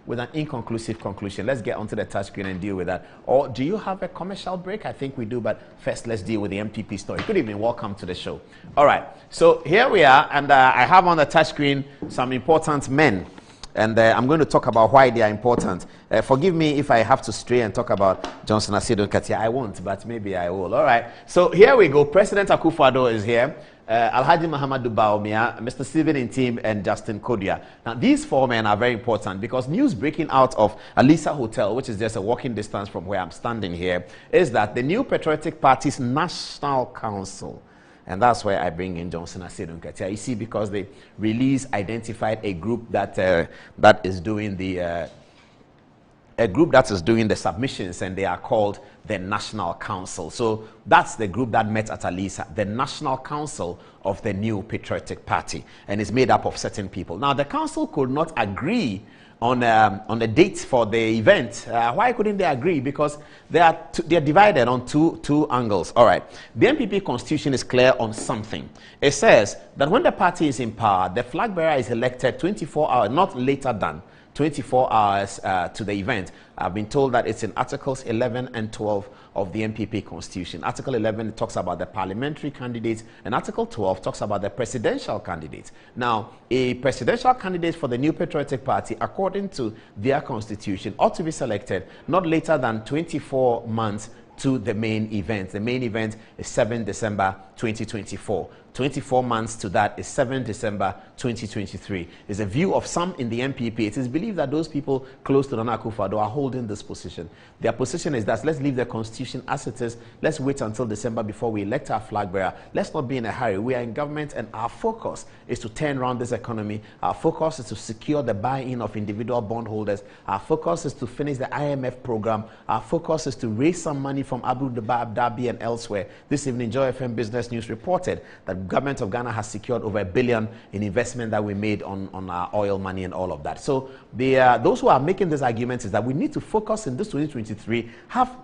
with an inconclusive conclusion. Let's get onto the touchscreen and deal with that. Or do you have a commercial break? I think we do, but first let's deal with the MPP story. Good evening, welcome to the show. All right, so here we are, and I have on the touchscreen some important men. And I'm going to talk about why they are important. Forgive me if I have to stray and talk about Johnson Asiedu Nketia. I won't, but maybe I will. All right. So here we go. President Akufo-Addo is here. Alhaji Mahamudu Bawumia, Mr. Stephen Intim, and Justin Kodua. Now, these four men are very important because news breaking out of Alisa Hotel, which is just a walking distance from where I'm standing here, is that the New Patriotic Party's National Council, and that's where I bring in Johnson Asiedu Nketia. You see, because the release identified a group that is doing the submissions, and they are called the National Council. So that's the group that met at Alisa, the National Council of the New Patriotic Party, and it's made up of certain people. Now, the council could not agree on the date for the event. Why couldn't they agree? Because they're divided on two angles. All right. The NPP constitution is clear on something. It says that when the party is in power, the flag bearer is elected 24 hours, not later than 24 hours to the event. I've been told that it's in Articles 11 and 12 of the NPP Constitution. Article 11 talks about the parliamentary candidates, and Article 12 talks about the presidential candidates. Now, a presidential candidate for the New Patriotic Party, according to their constitution, ought to be selected not later than 24 months to the main event. The main event is 7 December 2024. 24 months to that is 7 December 2023. It's a view of some in the NPP. It is believed that those people close to Nana Akufo-Addo are holding this position. Their position is that let's leave the constitution as it is. Let's wait until December before we elect our flag bearer. Let's not be in a hurry. We are in government, and our focus is to turn around this economy. Our focus is to secure the buy-in of individual bondholders. Our focus is to finish the IMF program. Our focus is to raise some money from Abu Dhabi and elsewhere. This evening, Joy FM Business News reported that the government of Ghana has secured over $1 billion in investment that we made on our oil money and all of that. So those who are making this argument is that we need to focus in this 2023, have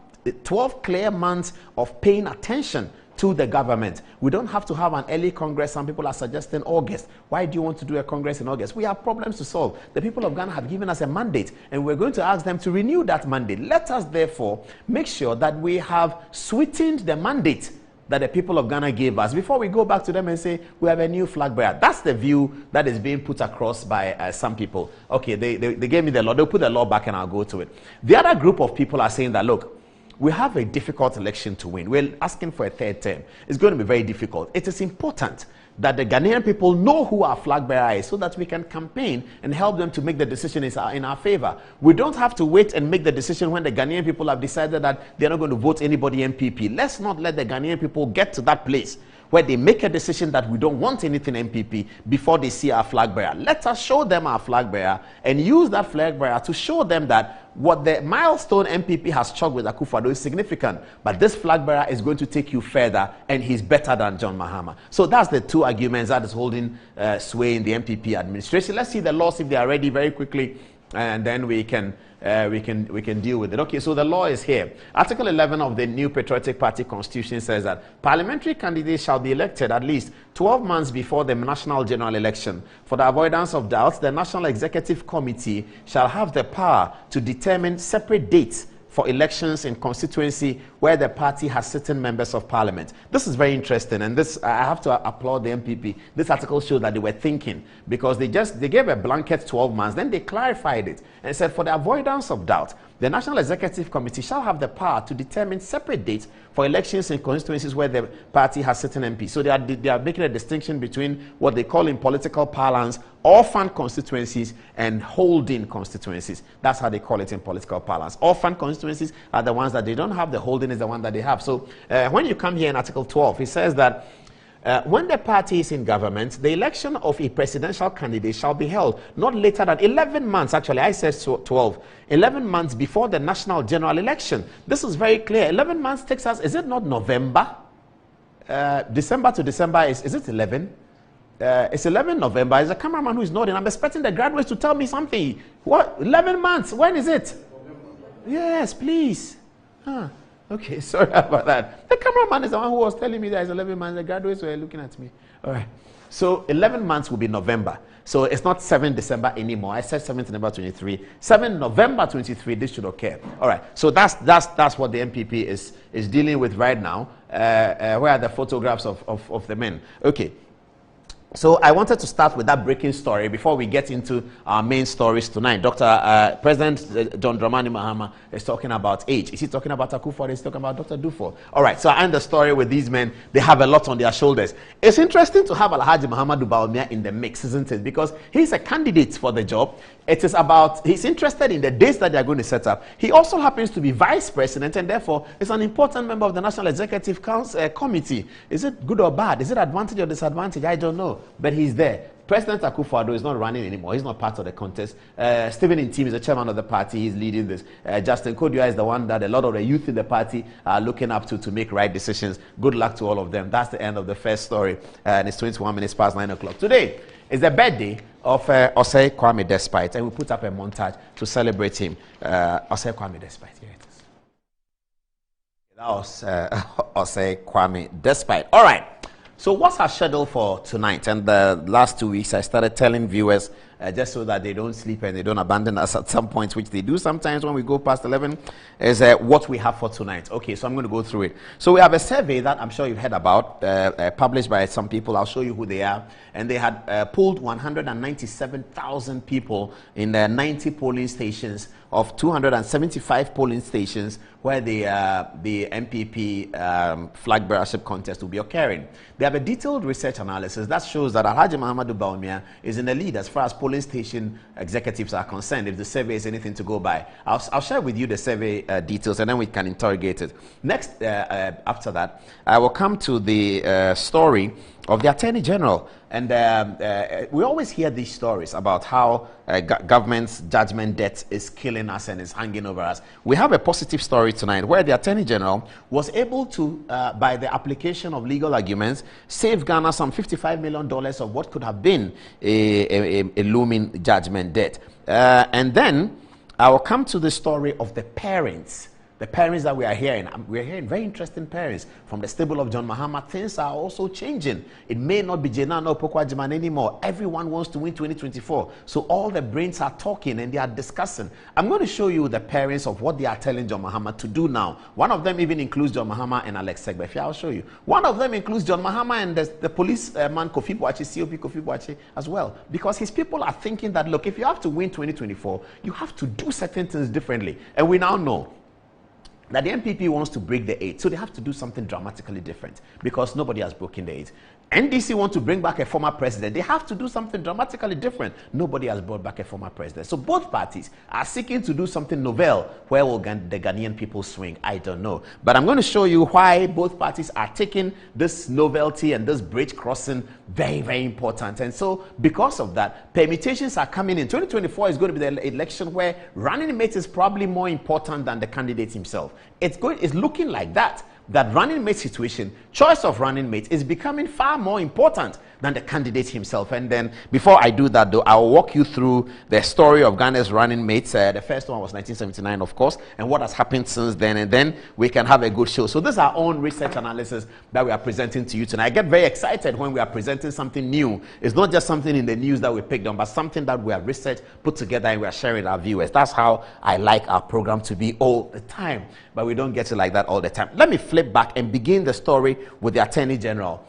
12 clear months of paying attention to the government. We don't have to have an early Congress. Some people are suggesting August. Why do you want to do a Congress in August? We have problems to solve. The people of Ghana have given us a mandate, and we're going to ask them to renew that mandate. Let us therefore make sure that we have sweetened the mandate that the people of Ghana gave us before we go back to them and say we have a new flag bearer. That's the view that is being put across by some people. Okay, they gave me the law. They'll put the law back and I'll go to it. The other group of people are saying that, look, we have a difficult election to win. We're asking for a third term. It's going to be very difficult. It is important that the Ghanaian people know who our flag bearer is so that we can campaign and help them to make the decision in our favor. We don't have to wait and make the decision when the Ghanaian people have decided that they're not going to vote anybody MPP. Let's not let the Ghanaian people get to that place where they make a decision that we don't want anything MPP before they see our flag bearer. Let us show them our flag bearer and use that flag bearer to show them that what the milestone MPP has struck with Akufo-Addo is significant, but this flag bearer is going to take you further, and he's better than John Mahama. So that's the two arguments that is holding sway in the MPP administration. Let's see the laws if they are ready very quickly, and then we can deal with it. Okay, so the law is here. Article 11 of the New Patriotic Party Constitution says that parliamentary candidates shall be elected at least 12 months before the national general election. For the avoidance of doubt, the National Executive Committee shall have the power to determine separate dates for elections in constituency where the party has certain members of parliament. This is very interesting, and this I have to applaud the MPP. This article shows that they were thinking, because they gave a blanket 12 months, then they clarified it and said, for the avoidance of doubt, the National Executive Committee shall have the power to determine separate dates for elections in constituencies where the party has certain MPs. So they are making a distinction between what they call in political parlance orphan constituencies and holding constituencies. That's how they call it in political parlance. Orphan constituencies are the ones that they don't have. The holding is the one that they have. So when you come here in Article 12, it says that when the party is in government, the election of a presidential candidate shall be held not later than 11 months, actually I said 12, 11 months before the national general election. This is very clear. 11 months takes us, is it not November? December to December, is it 11? It's 11 November. There's a cameraman who is nodding. I'm expecting the graduates to tell me something. What? 11 months? When is it? Yes, please. Okay, sorry about that. The cameraman is the one who was telling me that it's 11 months. The graduates were looking at me. All right. So 11 months will be November. So it's not 7 December anymore. I said 7th November 23. 7 November 23, this should occur. All right. So that's what the NPP is dealing with right now. Where are the photographs of the men? Okay. So I wanted to start with that breaking story before we get into our main stories tonight. President John Dramani Mahama is talking about age. Is he talking about Akufo-Addo? Is he talking about Dr. Dufo? All right, so I end the story with these men. They have a lot on their shoulders. It's interesting to have Alhaji Muhammadu Bawumia in the mix, isn't it? Because he's a candidate for the job. It is about, he's interested in the dates that they're going to set up. He also happens to be vice president, and therefore is an important member of the National Executive Council, Committee. Is it good or bad? Is it advantage or disadvantage? I don't know. But he's there. President Akufo-Addo is not running anymore. He's not part of the contest. Stephen Intim is the chairman of the party. He's leading this. Justin Kodua is the one that a lot of the youth in the party are looking up to make right decisions. Good luck to all of them. That's the end of the first story. And it's 21 minutes past 9 o'clock. Today is the birthday of Osei Kwame Despite, and we put up a montage to celebrate him. Osei Kwame Despite, here it is. That was Osei Kwame Despite. All right. So what's our schedule for tonight? And the last 2 weeks, I started telling viewers, just so that they don't sleep and they don't abandon us at some points, which they do sometimes when we go past 11, is what we have for tonight. Okay, so I'm going to go through it. So we have a survey that I'm sure you've heard about, published by some people. I'll show you who they are. And they had polled 197,000 people in the 90 polling stations of 275 polling stations where the NPP flag bearership contest will be occurring. They have a detailed research analysis that shows that Alhaji Muhammadu Bawumia is in the lead as far as polling station executives are concerned, if the survey is anything to go by. I'll share with you the survey details, and then we can interrogate it. Next, after that, I will come to the story of the Attorney General. And we always hear these stories about how government's judgment debt is killing us and is hanging over us. We have a positive story tonight where the Attorney General was able to, by the application of legal arguments, save Ghana some $55 million of what could have been a looming judgment debt. And then I will come to the story of the parents. The parents that we are hearing very interesting parents from the stable of John Mahama. Things are also changing. It may not be Jena or Pokwa Jiman anymore. Everyone wants to win 2024. So all the brains are talking and they are discussing. I'm going to show you the parents of what they are telling John Mahama to do now. One of them even includes John Mahama and Alex Segbefi. I'll show you. One of them includes John Mahama and the policeman Kofi Boakye, COP Kofi Boakye as well. Because his people are thinking that, look, if you have to win 2024, you have to do certain things differently. And we now know that the NPP wants to break the 8, so they have to do something dramatically different because nobody has broken the 8. NDC want to bring back a former president. They have to do something dramatically different. Nobody has brought back a former president. So both parties are seeking to do something novel. Where will the Ghanaian people swing? I don't know. But I'm going to show you why both parties are taking this novelty and this bridge crossing very, very important. And so because of that, permutations are coming in. 2024 is going to be the election where running mate is probably more important than the candidate himself. It's looking like that running mate situation, choice of running mate is becoming far more important than the candidate himself. And then before I do that though, I'll walk you through the story of Ghana's running mates. The first one was 1979, of course, and what has happened since then, and then we can have a good show. So this is our own research analysis that we are presenting to you tonight. I get very excited when we are presenting something new. It's not just something in the news that we picked on, but something that we have researched, put together, and we are sharing with our viewers. That's how I like our program to be all the time, but we don't get it like that all the time. Let me flip back and begin the story with the Attorney General.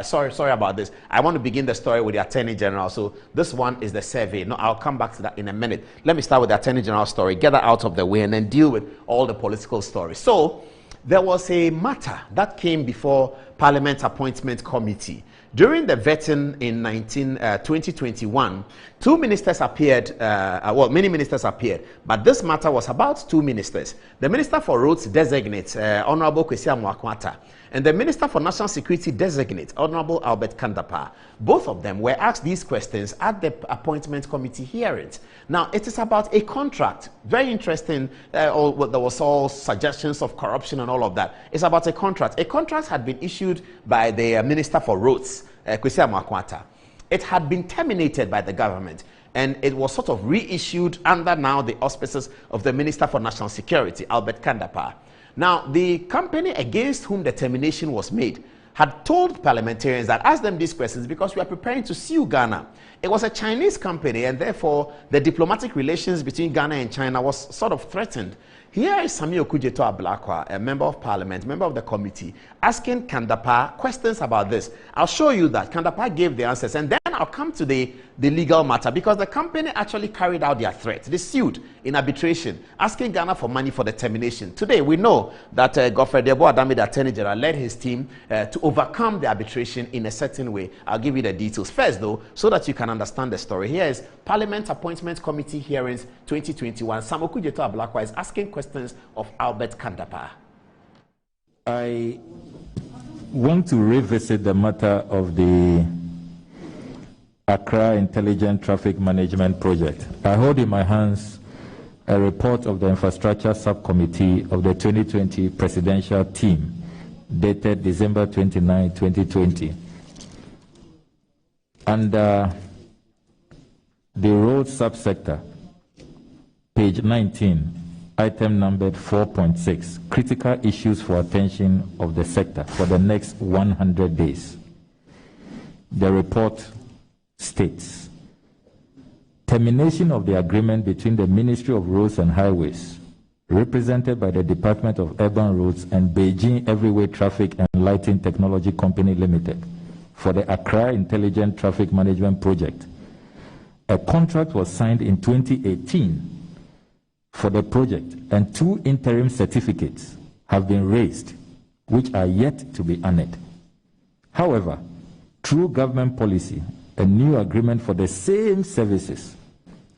Sorry about this. I want to begin the story with the Attorney General. So this one is the survey. No, I'll come back to that in a minute. Let me start with the Attorney General story, get that out of the way, and then deal with all the political stories. So there was a matter that came before Parliament Appointment Committee. During the vetting in 2021, two ministers appeared, many ministers appeared, but this matter was about two ministers. The Minister for Roads Designate, Honorable Kwesi Amoako-Attah, and the Minister for National Security Designate, Honorable Albert Kandapaa. Both of them were asked these questions at the Appointment Committee hearings. Now, it is about a contract. Very interesting. There was all suggestions of corruption and all of that. It's about a contract. A contract had been issued by the Minister for Roads, Kwesi Amoako-Attah. It had been terminated by the government, and it was sort of reissued under now the auspices of the Minister for National Security, Albert Kandapaa. Now, the company against whom the termination was made had told parliamentarians that ask them these questions because we are preparing to sue Ghana. It was a Chinese company, and therefore the diplomatic relations between Ghana and China was sort of threatened. Here is Sammy Okudzeto-Ablakwa, a member of parliament, member of the committee, asking Kandapaa questions about this. I'll show you that. Kandapaa gave the answers, and then I'll come to the legal matter, because the company actually carried out their threat. They sued in arbitration, asking Ghana for money for the termination. Today, we know that Godfrey Debo Adame, the Attorney General, led his team to overcome the arbitration in a certain way. I'll give you the details first, though, so that you can understand the story. Here is Parliament Appointment Committee Hearings 2021. Sam Okudzeto-Ablakwa is asking questions of Albert Kandapaa. I want to revisit the matter of the Accra Intelligent Traffic Management Project. I hold in my hands a report of the Infrastructure Subcommittee of the 2020 Presidential Team, dated December 29, 2020. Under the road subsector, page 19, item numbered 4.6, critical issues for attention of the sector for the next 100 days. The report states, termination of the agreement between the Ministry of Roads and Highways, represented by the Department of Urban Roads, and Beijing Everyway Traffic and Lighting Technology Company Limited for the Accra Intelligent Traffic Management Project. A contract was signed in 2018 for the project, and 2 interim certificates have been raised, which are yet to be honored. However, through government policy, a new agreement for the same services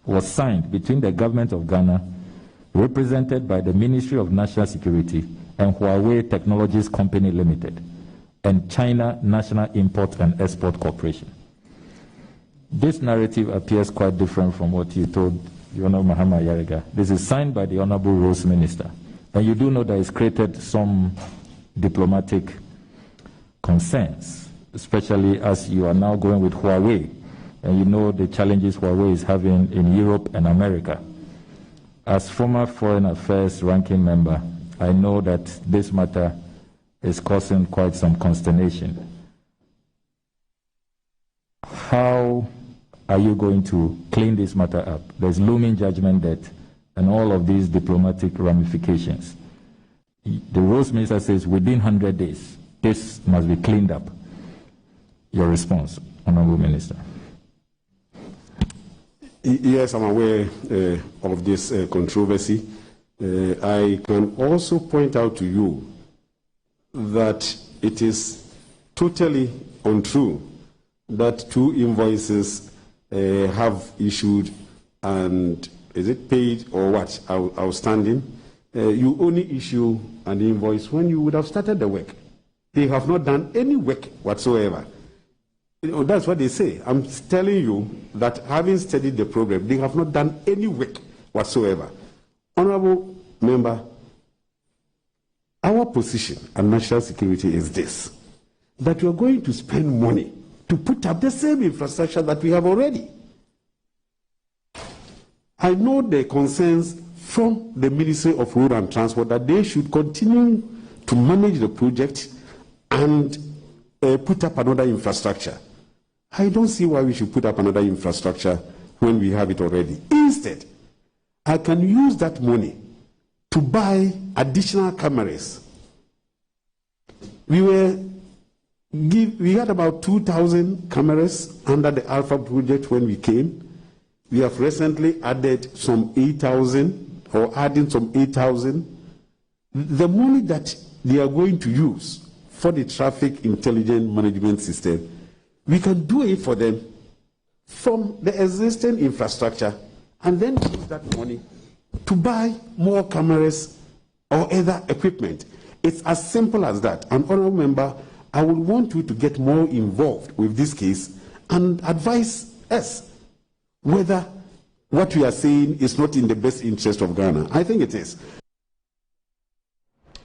was signed between the government of Ghana, represented by the Ministry of National Security, and Huawei Technologies Company Limited, and China National Import and Export Corporation. This narrative appears quite different from what you told the Honorable Muhammad Yariga. This is signed by the Honorable Roads Minister. And you do know that it's created some diplomatic concerns, especially as you are now going with Huawei, and you know the challenges Huawei is having in Europe and America. As former Foreign Affairs ranking member, I know that this matter is causing quite some consternation. How are you going to clean this matter up? There's looming judgment debt and all of these diplomatic ramifications. The Roads Minister says within 100 days, this must be cleaned up. Your response, Honorable Minister. Yes, I'm aware of this controversy. I can also point out to you that it is totally untrue that 2 invoices have issued, and is it paid or what, outstanding? You only issue an invoice when you would have started the work. They have not done any work whatsoever. You know, that's what they say. I'm telling you that having studied the program, they have not done any work whatsoever. Honorable Member, our position on national security is this, that we are going to spend money to put up the same infrastructure that we have already. I know the concerns from the Ministry of Road and Transport that they should continue to manage the project and put up another infrastructure. I don't see why we should put up another infrastructure when we have it already. Instead, I can use that money to buy additional cameras. We had about 2,000 cameras under the Alpha project when we came. We have recently added some 8,000, or adding some 8,000. The money that they are going to use for the traffic intelligence management system, we can do it for them from the existing infrastructure, and then use that money to buy more cameras or other equipment. It's as simple as that. And Honourable Member, I would want you to get more involved with this case and advise us whether what we are saying is not in the best interest of Ghana. I think it is.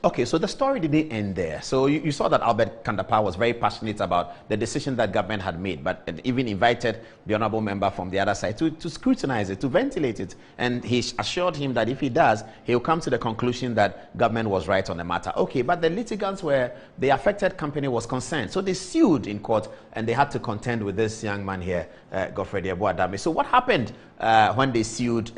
Okay, so the story didn't end there. So you saw that Albert Kandapaa was very passionate about the decision that government had made, but even invited the honorable member from the other side to scrutinize it, to ventilate it. And he assured him that if he does, he'll come to the conclusion that government was right on the matter. Okay, but the litigants were, the affected company was concerned. So they sued in court and they had to contend with this young man here, Godfrey Adame. So what happened when they sued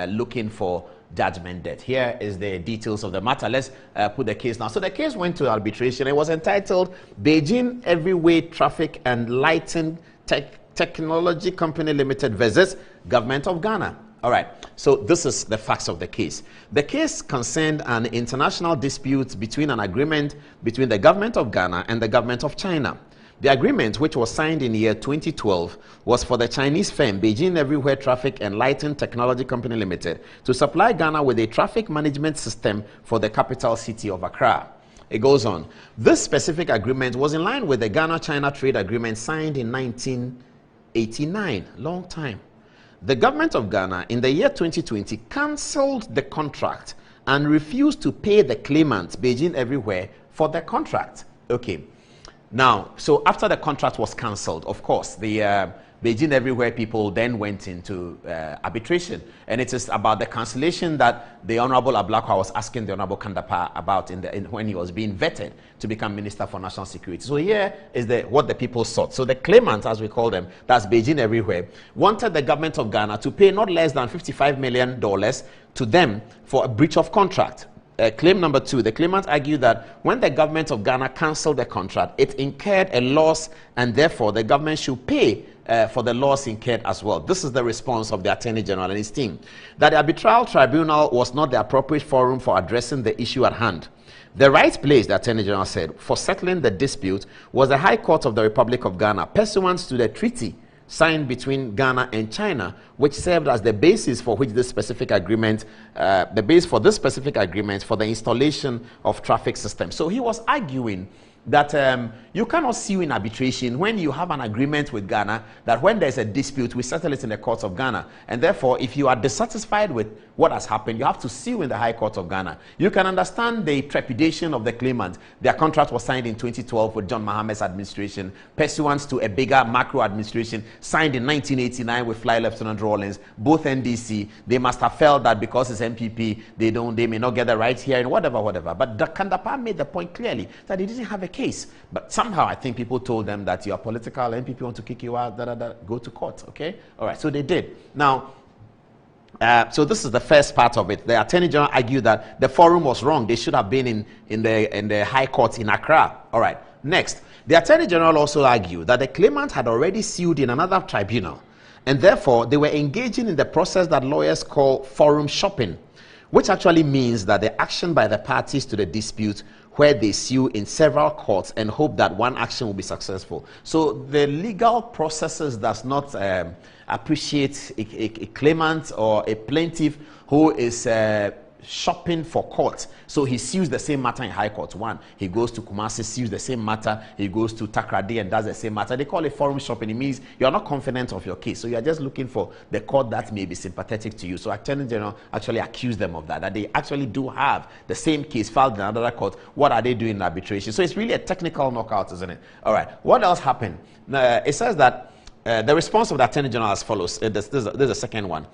looking for judgment debt? Here is the details of the matter. Let's put the case now. So the case went to arbitration. It was entitled Beijing Everyway Traffic and Lighting Technology Company Limited versus Government of Ghana. All right, so this is the facts of the case. The case concerned an international dispute between an agreement between the government of Ghana and the government of China. The agreement, which was signed in the year 2012, was for the Chinese firm Beijing Everywhere Traffic and Lighting Technology Company Limited to supply Ghana with a traffic management system for the capital city of Accra. It goes on. This specific agreement was in line with the Ghana-China trade agreement signed in 1989, long time. The government of Ghana in the year 2020 cancelled the contract and refused to pay the claimant, Beijing Everywhere, for the contract. Okay. Now, so after the contract was cancelled, of course, the Beijing Everywhere people then went into arbitration. And it is about the cancellation that the Honorable Ablakwa was asking the Honorable Kandapaa about when he was being vetted to become Minister for National Security. So here is what the people sought. So the claimant, as we call them, that's Beijing Everywhere, wanted the government of Ghana to pay not less than $55 million to them for a breach of contract. Claim number 2, the claimant argued that when the government of Ghana cancelled the contract, it incurred a loss and therefore the government should pay for the loss incurred as well. This is the response of the Attorney General and his team, that the arbitral tribunal was not the appropriate forum for addressing the issue at hand. The right place, the Attorney General said, for settling the dispute was the High Court of the Republic of Ghana, pursuant to the treaty signed between Ghana and China, which served as the basis for which this specific agreement, the base for this specific agreement for the installation of traffic systems. So he was arguing that you cannot sue in arbitration when you have an agreement with Ghana that when there's a dispute, we settle it in the courts of Ghana. And therefore, if you are dissatisfied with what has happened, you have to sue in the High Court of Ghana. You can understand the trepidation of the claimant. Their contract was signed in 2012 with John Mahamad's administration, pursuant to a bigger macro administration signed in 1989 with Fly Lieutenant Rawlings, both NDC. They must have felt that because it's MPP, they may not get the right here and whatever. But Kandapaa made the point clearly that he didn't have a case. But somehow I think people told them that you are political, MPP want to kick you out, go to court, okay? All right, so they did. Now, so this is the first part of it. The Attorney General argued that the forum was wrong. They should have been in the High Court in Accra. All right, next. The Attorney General also argued that the claimant had already sued in another tribunal, and therefore they were engaging in the process that lawyers call forum shopping, which actually means that the action by the parties to the dispute where they sue in several courts and hope that one action will be successful. So the legal processes does not appreciate a claimant or a plaintiff who is shopping for court. So he sues the same matter in High Court 1. He goes to Kumasi, sues the same matter. He goes to Takrady and does the same matter. They call it forum shopping. It means you are not confident of your case. So you are just looking for the court that may be sympathetic to you. So Attorney General actually accused them of that they actually do have the same case filed in another court. What are they doing in arbitration? So it's really a technical knockout, isn't it? All right. What else happened? It says that the response of the Attorney General as follows. There's a second one.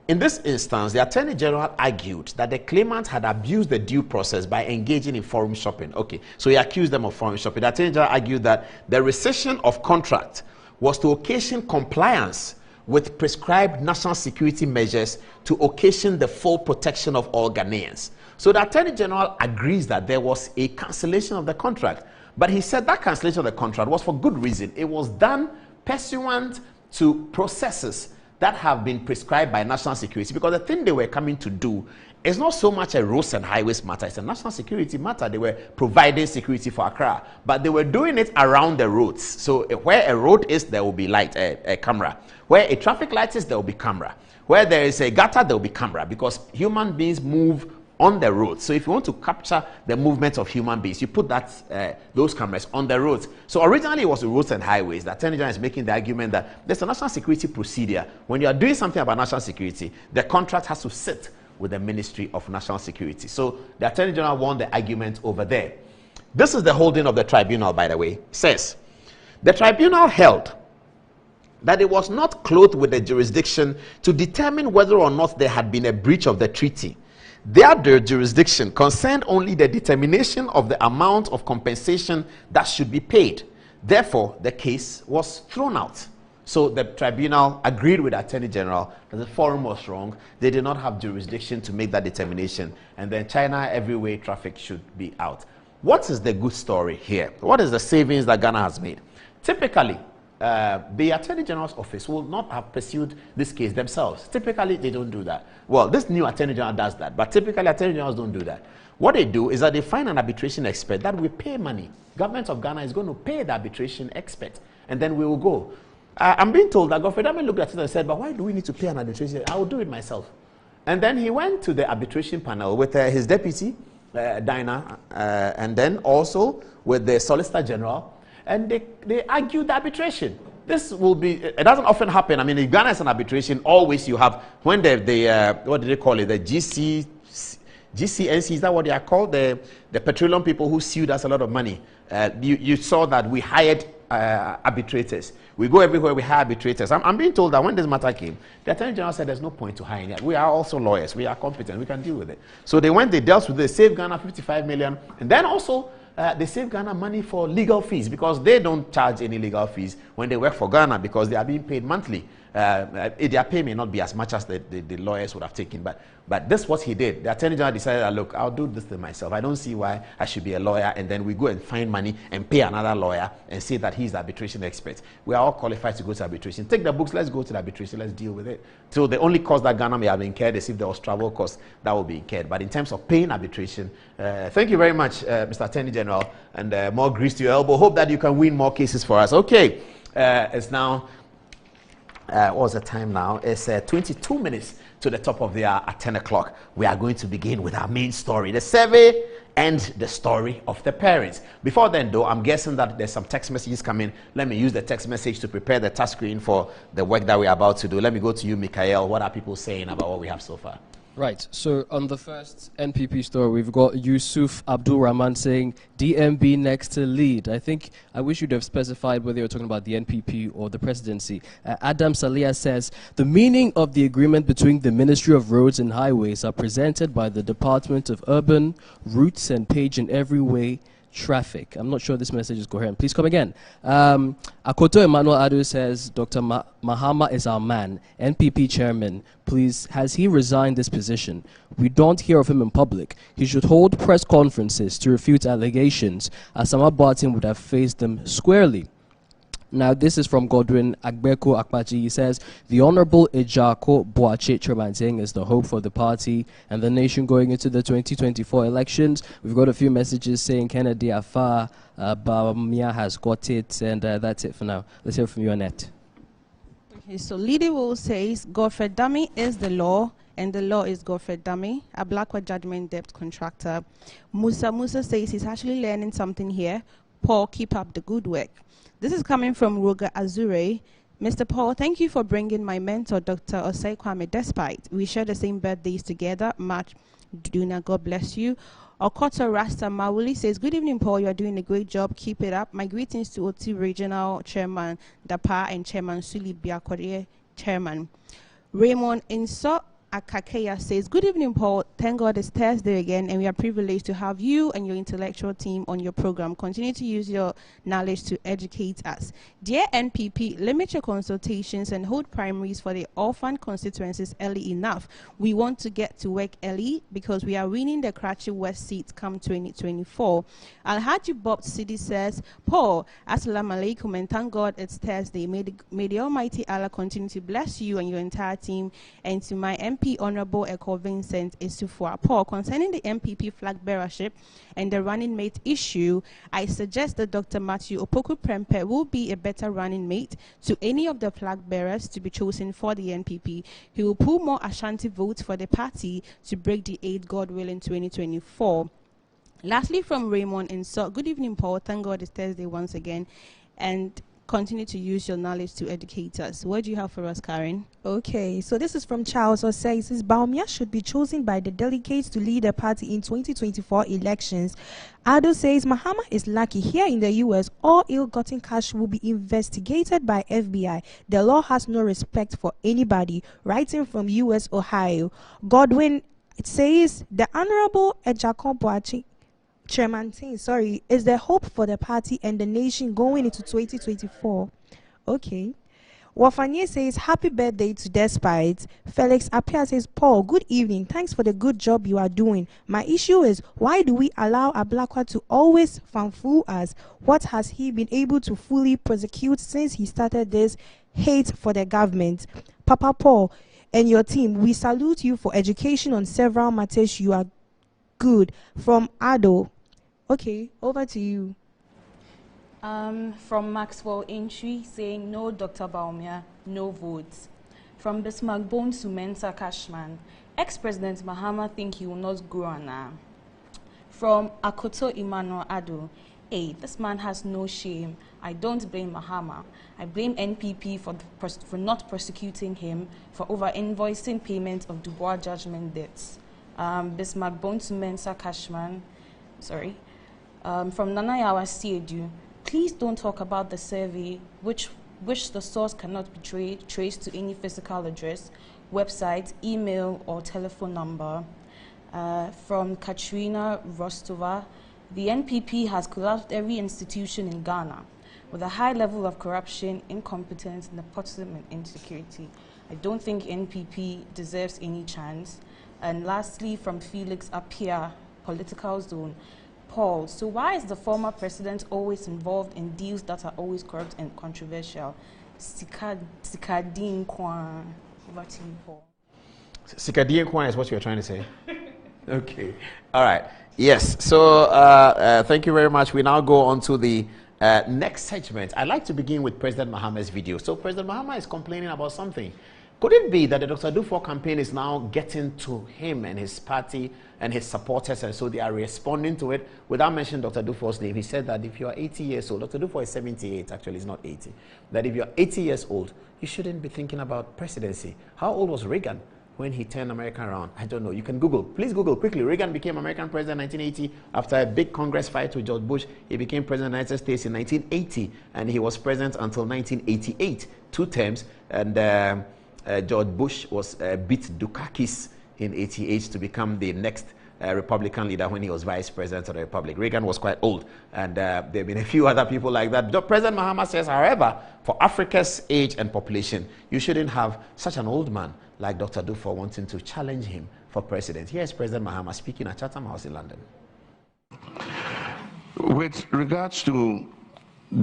In this instance, the Attorney General argued that the claimant had abused the due process by engaging in forum shopping. Okay, so he accused them of forum shopping. The Attorney General argued that the rescission of contract was to occasion compliance with prescribed national security measures to occasion the full protection of all Ghanaians. So the Attorney General agrees that there was a cancellation of the contract. But he said that cancellation of the contract was for good reason. It was done pursuant to processes that have been prescribed by national security, because the thing they were coming to do is not so much a roads and highways matter, it's a national security matter. They were providing security for Accra, but they were doing it around the roads. So where a road is, there will be light, a camera. Where a traffic light is, there will be camera. Where there is a gutter, there will be camera, because human beings move on the road. So if you want to capture the movement of human beings, you put those cameras on the roads. So originally it was the roads and highways. The Attorney General is making the argument that there's a national security procedure. When you are doing something about national security, the contract has to sit with the Ministry of National Security. So the Attorney General won the argument over there. This is the holding of the tribunal, by the way. It says, the tribunal held that it was not clothed with the jurisdiction to determine whether or not there had been a breach of the treaty. Their jurisdiction concerned only the determination of the amount of compensation that should be paid. Therefore, the case was thrown out. So the tribunal agreed with the Attorney General that the forum was wrong. They did not have jurisdiction to make that determination. And then China every-way traffic should be out. What is the good story here? What is the savings that Ghana has made? Typically, the Attorney General's office will not have pursued this case themselves. Typically, they don't do that. Well, this new Attorney General does that, but typically Attorney Generals don't do that. What they do is that they find an arbitration expert that will pay money. Government of Ghana is going to pay the arbitration expert, and then we will go. I'm being told that Godfrey Dame looked at it and said, but why do we need to pay an arbitration? I will do it myself. And then he went to the arbitration panel with his deputy, Dinah, and then also with the Solicitor General, and they argued the arbitration. This will be, it doesn't often happen. I mean, in Ghana, it's an arbitration. Always you have, when what do they call it? The GCNC, is that what they are called? The petroleum people who sued us a lot of money. You saw that we hired arbitrators. We go everywhere, we hire arbitrators. I'm being told that when this matter came, the Attorney General said there's no point to hiring it. We are also lawyers. We are competent. We can deal with it. So they dealt with it, saved Ghana 55 million, and then also they save Ghana money for legal fees because they don't charge any legal fees when they work for Ghana because they are being paid monthly. Their pay may not be as much as the lawyers would have taken, but this is what he did. The Attorney General decided, look, I'll do this thing myself. I don't see why I should be a lawyer, and then we go and find money and pay another lawyer and say that he's the arbitration expert. We are all qualified to go to arbitration. Take the books, let's go to the arbitration, let's deal with it. So the only cost that Ghana may have incurred is if there was travel costs that will be incurred. But in terms of paying arbitration, thank you very much, Mr. Attorney General, and more grease to your elbow. Hope that you can win more cases for us. Okay, it's now... what was the time now? It's 22 minutes to the top of the hour at 10 o'clock. We are going to begin with our main story, the survey and the story of the parents. Before then, though, I'm guessing that there's some text messages coming. Let me use the text message to prepare the task screen for the work that we're about to do. Let me go to you, Mikael. What are people saying about what we have so far? Right, so on the first NPP story, we've got Yusuf Abdul Rahman saying DMB next to lead. I wish you'd have specified whether you're talking about the NPP or the presidency. Adam Salia says, the meaning of the agreement between the Ministry of Roads and Highways are presented by the Department of Urban, Routes and Page in Every Way Traffic. I'm not sure this message is coherent. Please come again. Akoto Emmanuel Adu says, Dr. Mahama is our man, NPP chairman. Please, has he resigned this position? We don't hear of him in public. He should hold press conferences to refute allegations, as Sama Barton would have faced them squarely. Now, this is from Godwin Agbeko Akpachi. He says, the Honorable Ejako Boache Trebanting is the hope for the party and the nation going into the 2024 elections. We've got a few messages saying Kennedy Afar, Bamia has got it, and that's it for now. Let's hear from you, Annette. Okay, so Lady Will says, Godfrey Dame is the law, and the law is Godfrey Dame, a Blackwell Judgment Debt contractor. Musa says he's actually learning something here. Paul, keep up the good work. This is coming from Roger Azure. Mr. Paul, thank you for bringing my mentor, Dr. Osei Kwame Despite. We share the same birthdays together. March Duna, God bless you. Okoto Rasta Mawuli says, good evening, Paul. You are doing a great job. Keep it up. My greetings to OT Regional Chairman Dapa and Chairman Suli Biakode, Chairman. Raymond Inso Akakeya says, good evening, Paul. Thank God it's Thursday again, and we are privileged to have you and your intellectual team on your program. Continue to use your knowledge to educate us. Dear NPP, limit your consultations and hold primaries for the orphan constituencies early enough. We want to get to work early because we are winning the Karachi West seat come 2024. Alhaji Bob City says, Paul, assalamu alaikum, and thank God it's Thursday. May the Almighty Allah continue to bless you and your entire team, and to my MP Honorable Eko Vincent Isufua. Paul, concerning the MPP flag bearership and the running mate issue, I suggest that Dr. Matthew Opoku Prempeh will be a better running mate to any of the flag bearers to be chosen for the NPP. He will pull more Ashanti votes for the party to break the 8, God willing, 2024. Lastly, from Raymond and so, good evening, Paul. Thank God it's Thursday once again. And continue to use your knowledge to educate us. What do you have for us, Karen? Okay, so this is from Charles Osei. It says Bawumia should be chosen by the delegates to lead the party in 2024 elections. Ado says Mahama is lucky. Here in the US, all ill-gotten cash will be investigated by FBI. The law has no respect for anybody. Writing from US, Ohio. Godwin, it says the Honorable Ejako Boachi Chairman is the hope for the party and the nation going into 2024. Okay. Wafanye says, happy birthday to Despite. Felix Apia says, Paul, good evening. Thanks for the good job you are doing. My issue is, why do we allow Ablakwa to always fanfool us? What has he been able to fully prosecute since he started this hate for the government? Papa Paul and your team, we salute you for education on several matters. You are good. From Ado. Okay, over to you. From Maxwell Entry saying no Dr. Bawumia, no votes. From Bismarck Bones to Mensa Cashman, ex-President Mahama think he will not grow on now. From Akoto Emmanuel Ado, hey, this man has no shame. I don't blame Mahama. I blame NPP for not prosecuting him for over-invoicing payment of Dubois judgment debts. Bismarck Bones to Mensa Cashman, from Nanayawa Siedu, please don't talk about the survey, which the source cannot be traced to any physical address, website, email, or telephone number. From Katrina Rostova, the NPP has collapsed every institution in Ghana with a high level of corruption, incompetence, nepotism, and insecurity. I don't think NPP deserves any chance. And lastly, from Felix Apia, Political Zone, Paul, so why is the former president always involved in deals that are always corrupt and controversial? Sikadin Kwan. Over to you, Paul. Sikadin Kwan is what you're trying to say? Okay. All right. Yes. So thank you very much. We now go on to the next segment. I'd like to begin with President Mahama's video. So President Mahama is complaining about something. Could it be that the Dr. Dufour campaign is now getting to him and his party and his supporters, and so they are responding to it without mentioning Dr. Dufour's name? He said that if you are 80 years old, Dr. Dufour is 78, actually, he's not 80, that if you're 80 years old, you shouldn't be thinking about presidency. How old was Reagan when he turned America around? I don't know. You can Google. Please Google quickly. Reagan became American president in 1980 after a big Congress fight with George Bush. He became president of the United States in 1980, and he was president until 1988, 2 terms, and George Bush was beat Dukakis in 88 to become the next Republican leader when he was vice president of the Republic. Reagan was quite old, and there have been a few other people like that. President Mahama says, however, for Africa's age and population, you shouldn't have such an old man like Dr. Dufour wanting to challenge him for president. Here's President Mahama speaking at Chatham House in London. With regards to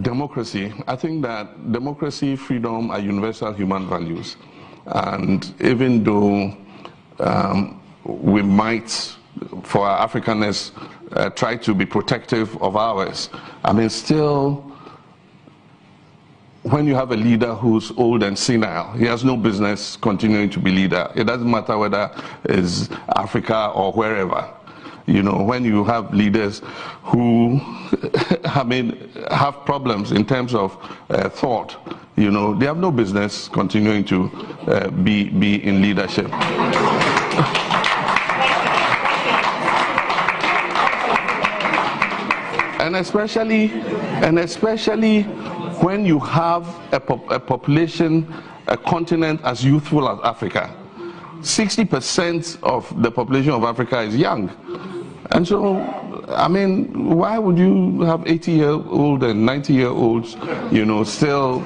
democracy, I think that democracy, freedom are universal human values. And even though we might, for our Africanness, try to be protective of ours, I mean, still, when you have a leader who's old and senile, he has no business continuing to be leader. It doesn't matter whether it's Africa or wherever. You know, when you have leaders who, I mean, have problems in terms of thought, you know, they have no business continuing to be in leadership. And especially when you have a population, a continent as youthful as Africa. 60% of the population of Africa is young. And so, I mean, why would you have 80-year-old and 90-year-olds, you know, still,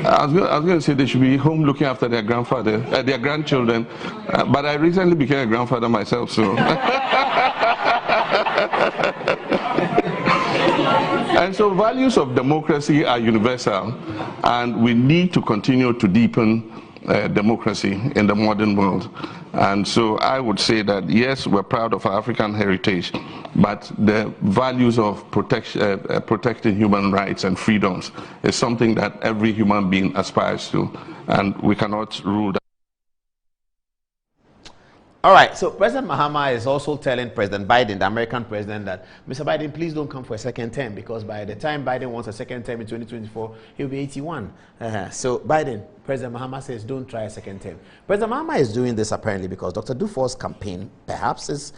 I was going to say they should be home looking after their grandfather, their grandchildren, but I recently became a grandfather myself, so. And so values of democracy are universal, and we need to continue to deepen democracy in the modern world. And so I would say that yes, we're proud of our African heritage, but the values of protecting human rights and freedoms is something that every human being aspires to, and we cannot rule that. All right, so President Mahama is also telling President Biden, the American president, that Mr. Biden, please don't come for a second term, because by the time Biden wants a second term in 2024, he'll be 81. So Biden, President Mahama says, don't try a second term. President Mahama is doing this apparently because Dr. Dufour's campaign perhaps is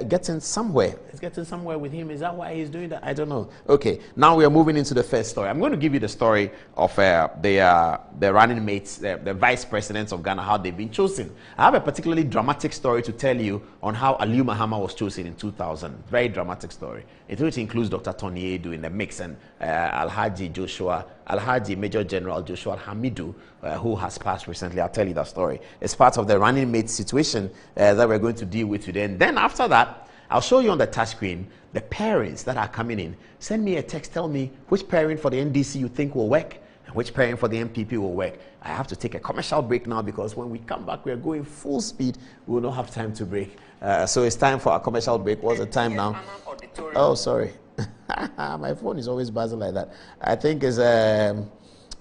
getting somewhere. It's getting somewhere with him. Is that why he's doing that? I don't know. Okay, now we are moving into the first story. I'm going to give you the story of the running mates, the vice presidents of Ghana, how they've been chosen. I have a particularly dramatic story to tell you on how Aliu Mahama was chosen in 2000. Very dramatic story. It which includes Dr. Tony Edu in the mix, and Alhaji Major General Joshua Hamidu, who has passed recently. I'll tell you that story. It's part of the running mate situation that we're going to deal with today. And then after that, I'll show you on the touch screen the pairings that are coming in. Send me a text. Tell me which pairing for the NDC you think will work and which pairing for the MPP will work. I have to take a commercial break now because when we come back, we are going full speed. We will not have time to break. So it's time for a commercial break. What's the time now? Oh, sorry. My phone is always buzzing like that. I think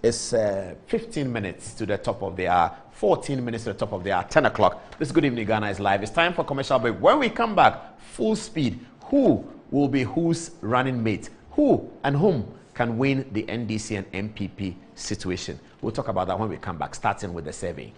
it's 15 minutes to the top of the hour, 14 minutes to the top of the hour, 10 o'clock. This Good Evening Ghana is live. It's time for commercial break. When we come back, full speed, who will be whose running mate? Who and whom can win the NDC and MPP situation? We'll talk about that when we come back, starting with the survey.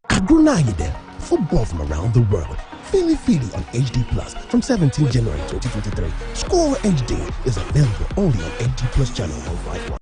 Kaduna football from around the world. Fili on HD Plus from 17 January 2023. Score HD is available only on HD Plus channel 151.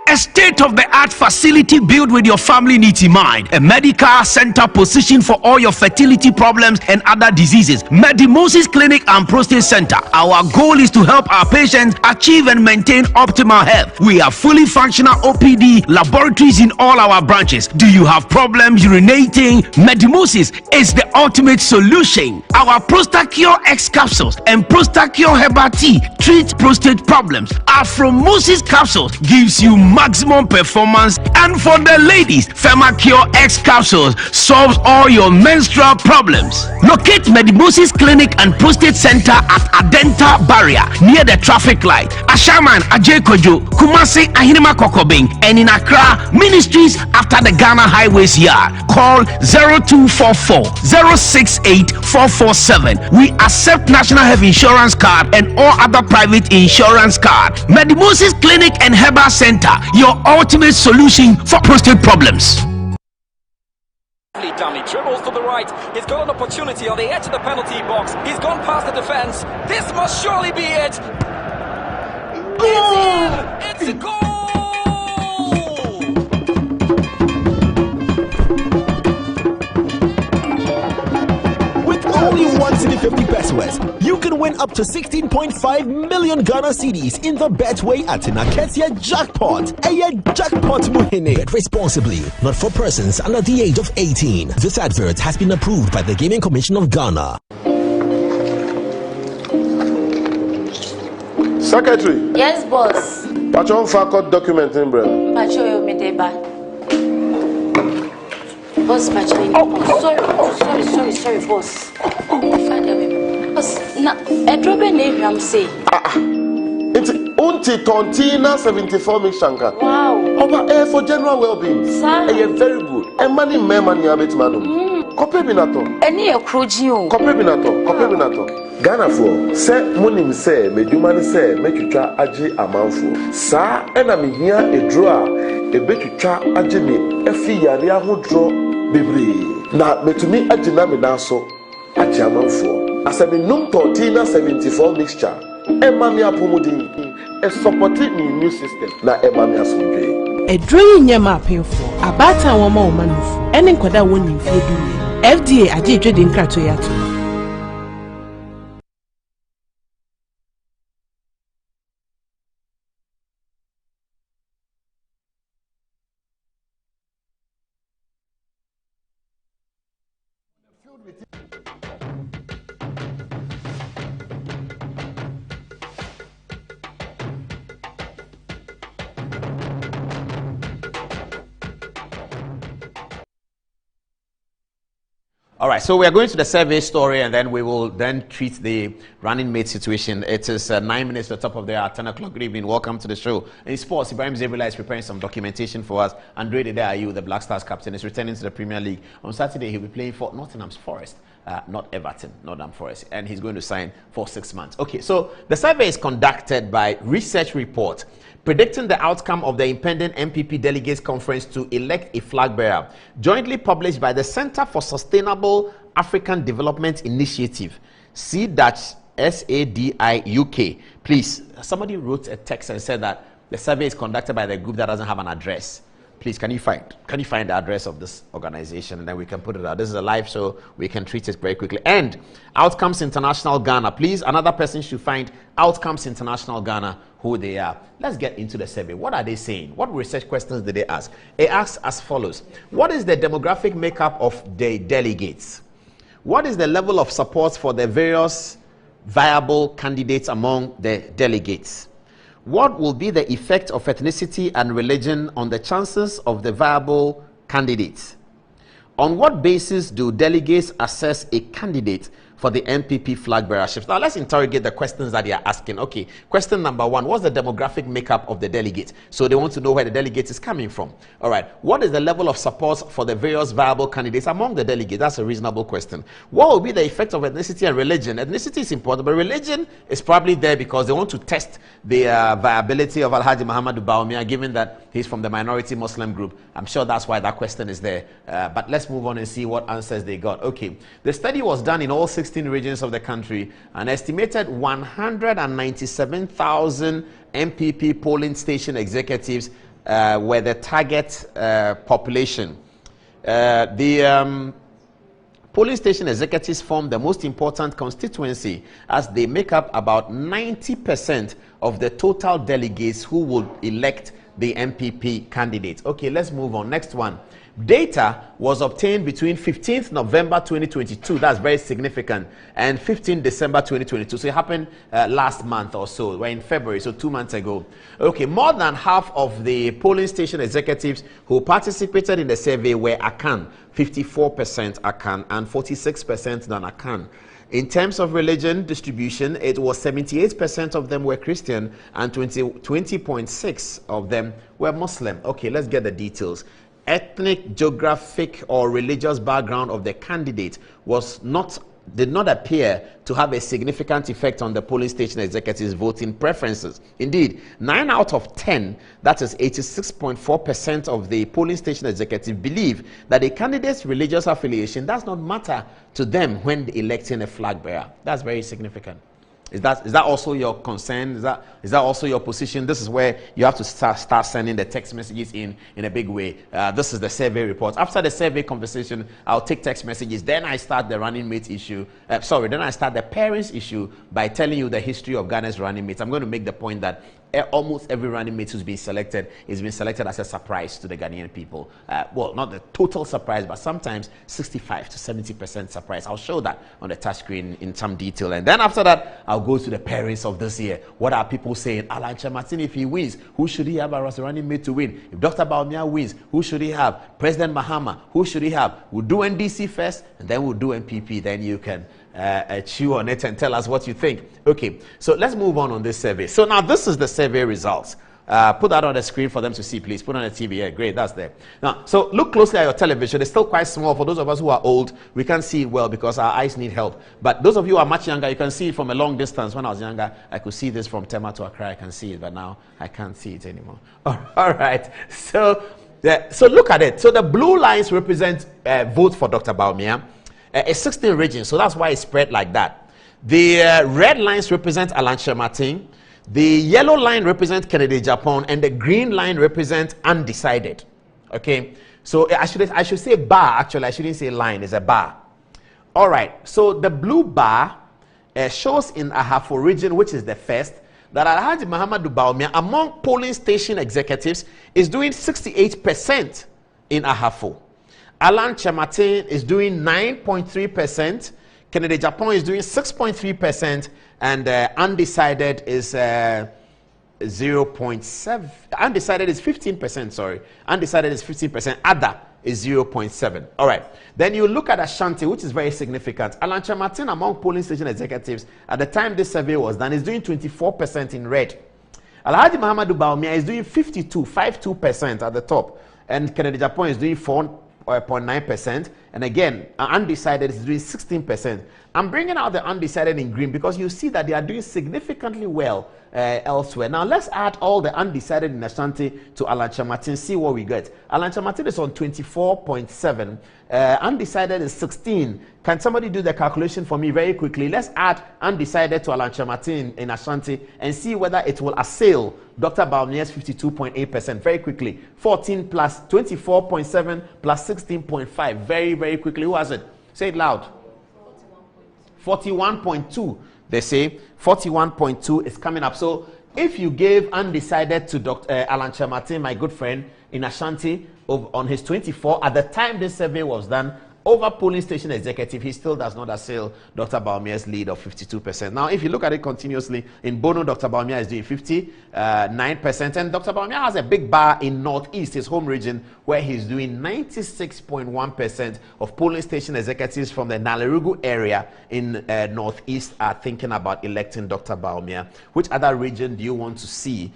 A state-of-the-art facility built with your family needs in mind. A medical center positioned for all your fertility problems and other diseases. Medimosis Clinic and Prostate Center. Our goal is to help our patients achieve and maintain optimal health. We have fully functional OPD laboratories in all our branches. Do you have problems urinating? Medimosis is the ultimate solution. Our Prostacure X capsules and Prostacure Herbal Tea treat prostate problems. Afromosis capsules gives you maximum performance, and for the ladies, Femacure X capsules solves all your menstrual problems. Locate Medimosis Clinic and Prostate Center at Adenta Barrier near the traffic light, Ashaman Ajekojo, Kumasi Ahinima Kokobing, and in Accra Ministries after the Ghana Highways Yard. Call 0244 068 447. We accept National Health Insurance Card and all other private insurance card. Medimosis Clinic and Herbal Center, your ultimate solution for prostate problems. Dummy dribbles to the right. He's got an opportunity on the edge of the penalty box. He's gone past the defense. This must surely be it. It's in. It's a goal. Only 150 pesos. You can win up to 16.5 million Ghana cedis in the Betway Atina Ketia jackpot. A jackpot muhine. Bet responsibly, not for persons under the age of 18. This advert has been approved by the Gaming Commission of Ghana. Secretary. Yes, boss. Patron Fakot document in bro. Pacho Medeba. Boss, sorry, boss. Boss, na edrobe name I'm say. It's unti tontina 74 mix shanka. Wow. Oba for general well-being. Sir. Very good. And money abet manum. Kope binato. Any okroji o. Kope binato. Ghana for say munim say medumani say metwitwa age amanfo. Sa ena me hia edro a ebetwitwa age me afi yare ahodro bebre. Na metumi agina me na so age amanfo. Asemi num tortina 74 mixture. Emma me apomodin. E supporting the immune system na emma me asomdwe. A drain nyama painful. Abata woma o manufo. Ene nkwada woni mfie du. FDA aje dwede nkrato yato. All right, so we are going to the survey story, and then we will then treat the running mate situation. It is 9 minutes to the top of the hour, 10 o'clock. Good evening. Welcome to the show. In sports, Ibrahim Zebrila is preparing some documentation for us. Andre Dede Ayew, the Black Stars captain, is returning to the Premier League. On Saturday, he'll be playing for Nottingham Forest. Not Everton, Nottingham Forest, and he's going to sign for 6 months. Okay, so the survey is conducted by Research Report, predicting the outcome of the impending MPP Delegates Conference to elect a flag bearer, jointly published by the Center for Sustainable African Development Initiative, C-SADI UK. Please, somebody wrote a text and said that the survey is conducted by the group that doesn't have an address. Please, can you find the address of this organization, and then we can put it out. This is a live show. We can treat it very quickly. And Outcomes International Ghana. Please, another person should find Outcomes International Ghana, who they are. Let's get into the survey. What are they saying? What research questions did they ask? It asks as follows. What is the demographic makeup of the delegates? What is the level of support for the various viable candidates among the delegates? What will be the effect of ethnicity and religion on the chances of the viable candidates? On what basis do delegates assess a candidate for the MPP flag bearership? Now let's interrogate the questions that they are asking. Okay, question number one, what's the demographic makeup of the delegates? So they want to know where the delegate is coming from. All right, what is the level of support for the various viable candidates among the delegates? That's a reasonable question. What will be the effect of ethnicity and religion? Ethnicity is important, but religion is probably there because they want to test the viability of Alhaji Muhammadu Bawumia, given that he's from the minority Muslim group. I'm sure that's why that question is there. But let's move on and see what answers they got. Okay, the study was done in all 16 regions of the country. An estimated 197,000 MPP polling station executives were the target population. The polling station executives form the most important constituency, as they make up about 90% of the total delegates who would elect the MPP candidate. Okay, let's move on. Next one. Data was obtained between 15th November 2022, that's very significant, and 15th December 2022. So it happened last month or so. We're in February, so 2 months ago. Okay, more than half of the polling station executives who participated in the survey were Akan, 54% Akan, and 46% non-Akan. In terms of religion distribution, it was 78% of them were Christian and 20.6% of them were Muslim. Okay, let's get the details. Ethnic, geographic, or religious background of the candidate did not appear to have a significant effect on the polling station executives' voting preferences. Indeed, 9 out of 10, that is 86.4% of the polling station executives, believe that a candidate's religious affiliation does not matter to them when electing a flag bearer. That's very significant. Is that also your concern? Is that also your position? This is where you have to start sending the text messages in a big way. This is the survey report. After the survey conversation, I'll take text messages. Then I start the running mate issue. Then I start the parents issue by telling you the history of Ghana's running mates. I'm going to make the point that almost every running mate who's been selected is being selected as a surprise to the Ghanaian people. Well, not the total surprise, but sometimes 65 to 70% surprise. I'll show that on the touch screen in some detail. And then after that, I'll go to the parents of this year. What are people saying? Alan Chematin, if he wins, who should he have as a running mate to win? If Dr. Bawumia wins, who should he have? President Mahama, who should he have? We'll do NDC first, and then we'll do MPP. Then you can chew on it and tell us what you think. Okay, so let's move on this survey. So now this is the survey results. Put that on the screen for them to see, please. Put on the TV. Yeah, great, that's there. Now, so look closely at your television. It's still quite small. For those of us who are old, we can't see it well because our eyes need help. But those of you who are much younger, you can see it from a long distance. When I was younger, I could see this from Tema to Accra. I can see it, but now I can't see it anymore. All right, so look at it. So the blue lines represent votes for Dr. Bawumia. It's 16 regions, so that's why it's spread like that. The red lines represent Alan Chematin. The yellow line represents Kennedy Japan, and the green line represents undecided. Okay, so I should say bar. Actually, I shouldn't say line. It's a bar. All right. So the blue bar shows in Ahafo region, which is the first, that Alhaji Muhammadu Bawumia, among polling station executives, is doing 68% in Ahafo. Alan Chematin is doing 9.3%. Kennedy Japan is doing 6.3%, and undecided is 0.7. Undecided is 15%. Sorry, undecided is 15%. Other is 0.7. All right. Then you look at Ashanti, which is very significant. Alan Kyerematen, among polling station executives, at the time this survey was done, is doing 24% in red. Alhaji Mahamudu Bawumia is doing 52% at the top. And Kennedy Agyapong is doing 4.9%. And again, undecided is doing 16%. I'm bringing out the undecided in green because you see that they are doing significantly well elsewhere. Now, let's add all the undecided in Ashanti to Alan Kyerematen, see what we get. Alan Kyerematen is on 24.7. Undecided is 16. Can somebody do the calculation for me very quickly? Let's add undecided to Alan Kyerematen in Ashanti and see whether it will assail Dr. Bawumia's 52.8% very quickly. 14 plus 24.7 plus 16.5. Very, very quickly. Who has it? Say it loud. 41.2. They say 41.2 is coming up. So if you gave undecided to Dr. Alan Kyerematen, my good friend, in Ashanti, on his 24, at the time this survey was done, over polling station executive, he still does not assail Dr. Bawumia's lead of 52%. Now, if you look at it continuously, in Bono, Dr. Bawumia is doing 59%, and Dr. Bawumia has a big bar in Northeast, his home region, where he's doing 96.1% of polling station executives from the Nalerugu area in Northeast are thinking about electing Dr. Bawumia. Which other region do you want to see?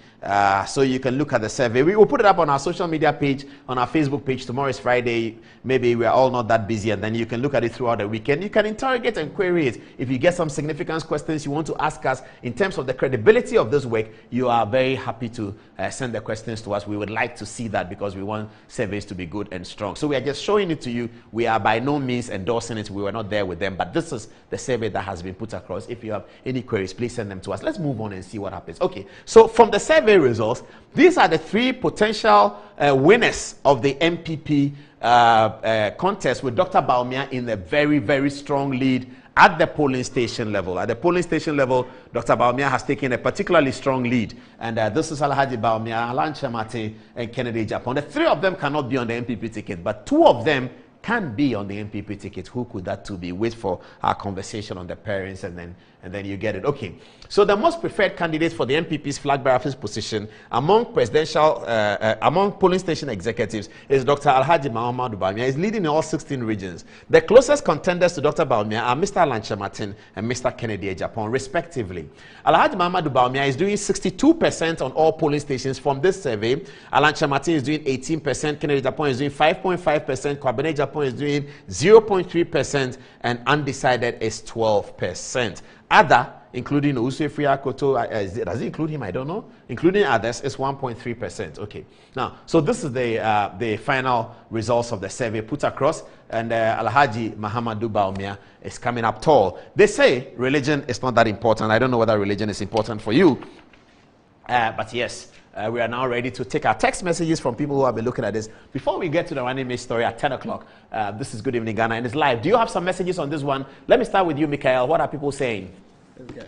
So you can look at the survey. We will put it up on our social media page, on our Facebook page. Tomorrow is Friday. Maybe we are all not that busy, and then you can look at it throughout the weekend. You can interrogate and query it. If you get some significant questions you want to ask us in terms of the credibility of this work, you are very happy to send the questions to us. We would like to see that because we want surveys to be good and strong. So we are just showing it to you. We are by no means endorsing it. We were not there with them, but this is the survey that has been put across. If you have any queries, please send them to us. Let's move on and see what happens. Okay, so from the survey results, these are the three potential winners of the MPP contest, with Dr. Bawumia in a very, very strong lead at the polling station level. At the polling station level, Dr. Bawumia has taken a particularly strong lead. And this is Alhaji Bawumia, Alan Kyerematen, and Kennedy Agyapong. The three of them cannot be on the MPP ticket, but two of them can be on the MPP ticket. Who could that two be? Wait for our conversation on the parents, and then you get it. Okay. So the most preferred candidate for the MPP's flag bearer position among among polling station executives is Dr. Alhaji Mahamudu Bawumia. He's leading in all 16 regions. The closest contenders to Dr. Bawumia are Mr. Alan Kyerematen and Mr. Kennedy Agyapong, respectively. Alhaji Mahamudu Bawumia is doing 62% on all polling stations from this survey. Alan Kyerematen is doing 18%. Kennedy Agyapong is doing 5.5%. Kwabena Agyapong is doing 0.3%, and undecided is 12%. Other, including Usefri Akoto, does it include him? I don't know. Including others, is 1.3%. Okay. Now, so this is the final results of the survey put across, and Alhaji Mahamudu Bawumia is coming up tall. They say religion is not that important. I don't know whether religion is important for you, but yes. We are now ready to take our text messages from people who have been looking at this. Before we get to the running mate story at 10 o'clock, this is Good Evening Ghana and it's live. Do you have some messages on this one? Let me start with you, Mikael. What are people saying? Okay.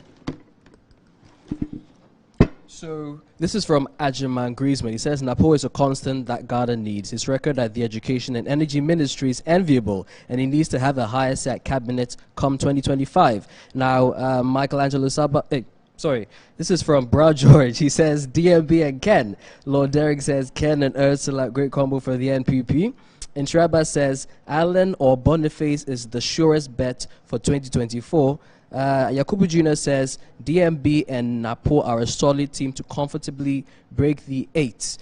So this is from Ajiman Griezmann. He says, Napo is a constant that Ghana needs. His record at the Education and Energy Ministry is enviable, and he needs to have a higher set cabinet come 2025. Now, Michelangelo Saba... this is from Bra George. He says, DMB and Ken. Lord Derek says, Ken and Ursula, great combo for the NPP. And Shraba says, Allen or Boniface is the surest bet for 2024. Yakubu Jr. says, DMB and Napo are a solid team to comfortably break the 8.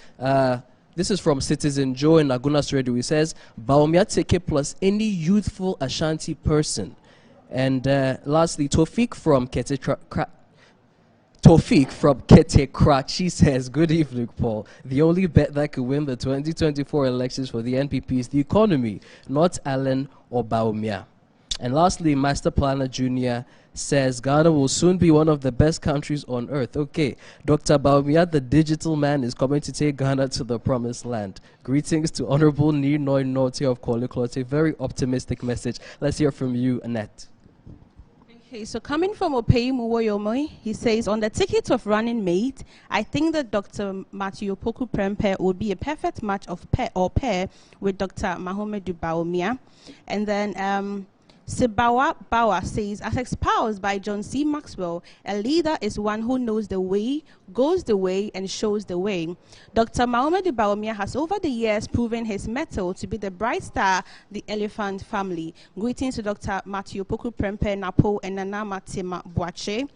This is from Citizen Joe in Laguna Radio. He says, Bawumia ticket plus any youthful Ashanti person. And lastly, Tofik from Kete Krachi says, good evening, Paul. The only bet that could win the 2024 elections for the NPP is the economy, not Allen or Bawumia. And lastly, Master Planner Jr. says, Ghana will soon be one of the best countries on earth. Okay, Dr. Bawumia, the digital man, is coming to take Ghana to the promised land. Greetings to Honorable Ninoy Noti of Koliklote. Very optimistic message. Let's hear from you, Annette. Okay, so coming from Opei Muwoyomoy, he says, on the ticket of running mate, I think that Dr. Matthew Poku Prempeh would be a perfect match of pair with Dr. Mahamudu Bawumia. And then Sibawa Bawa says, as espoused by John C. Maxwell, a leader is one who knows the way, goes the way, and shows the way. Dr. Mahamudu Bawumia has over the years proven his mettle to be the bright star, the elephant family. Greetings to Dr. Matthew Opoku Prempeh Napo and Nana Matima Boache.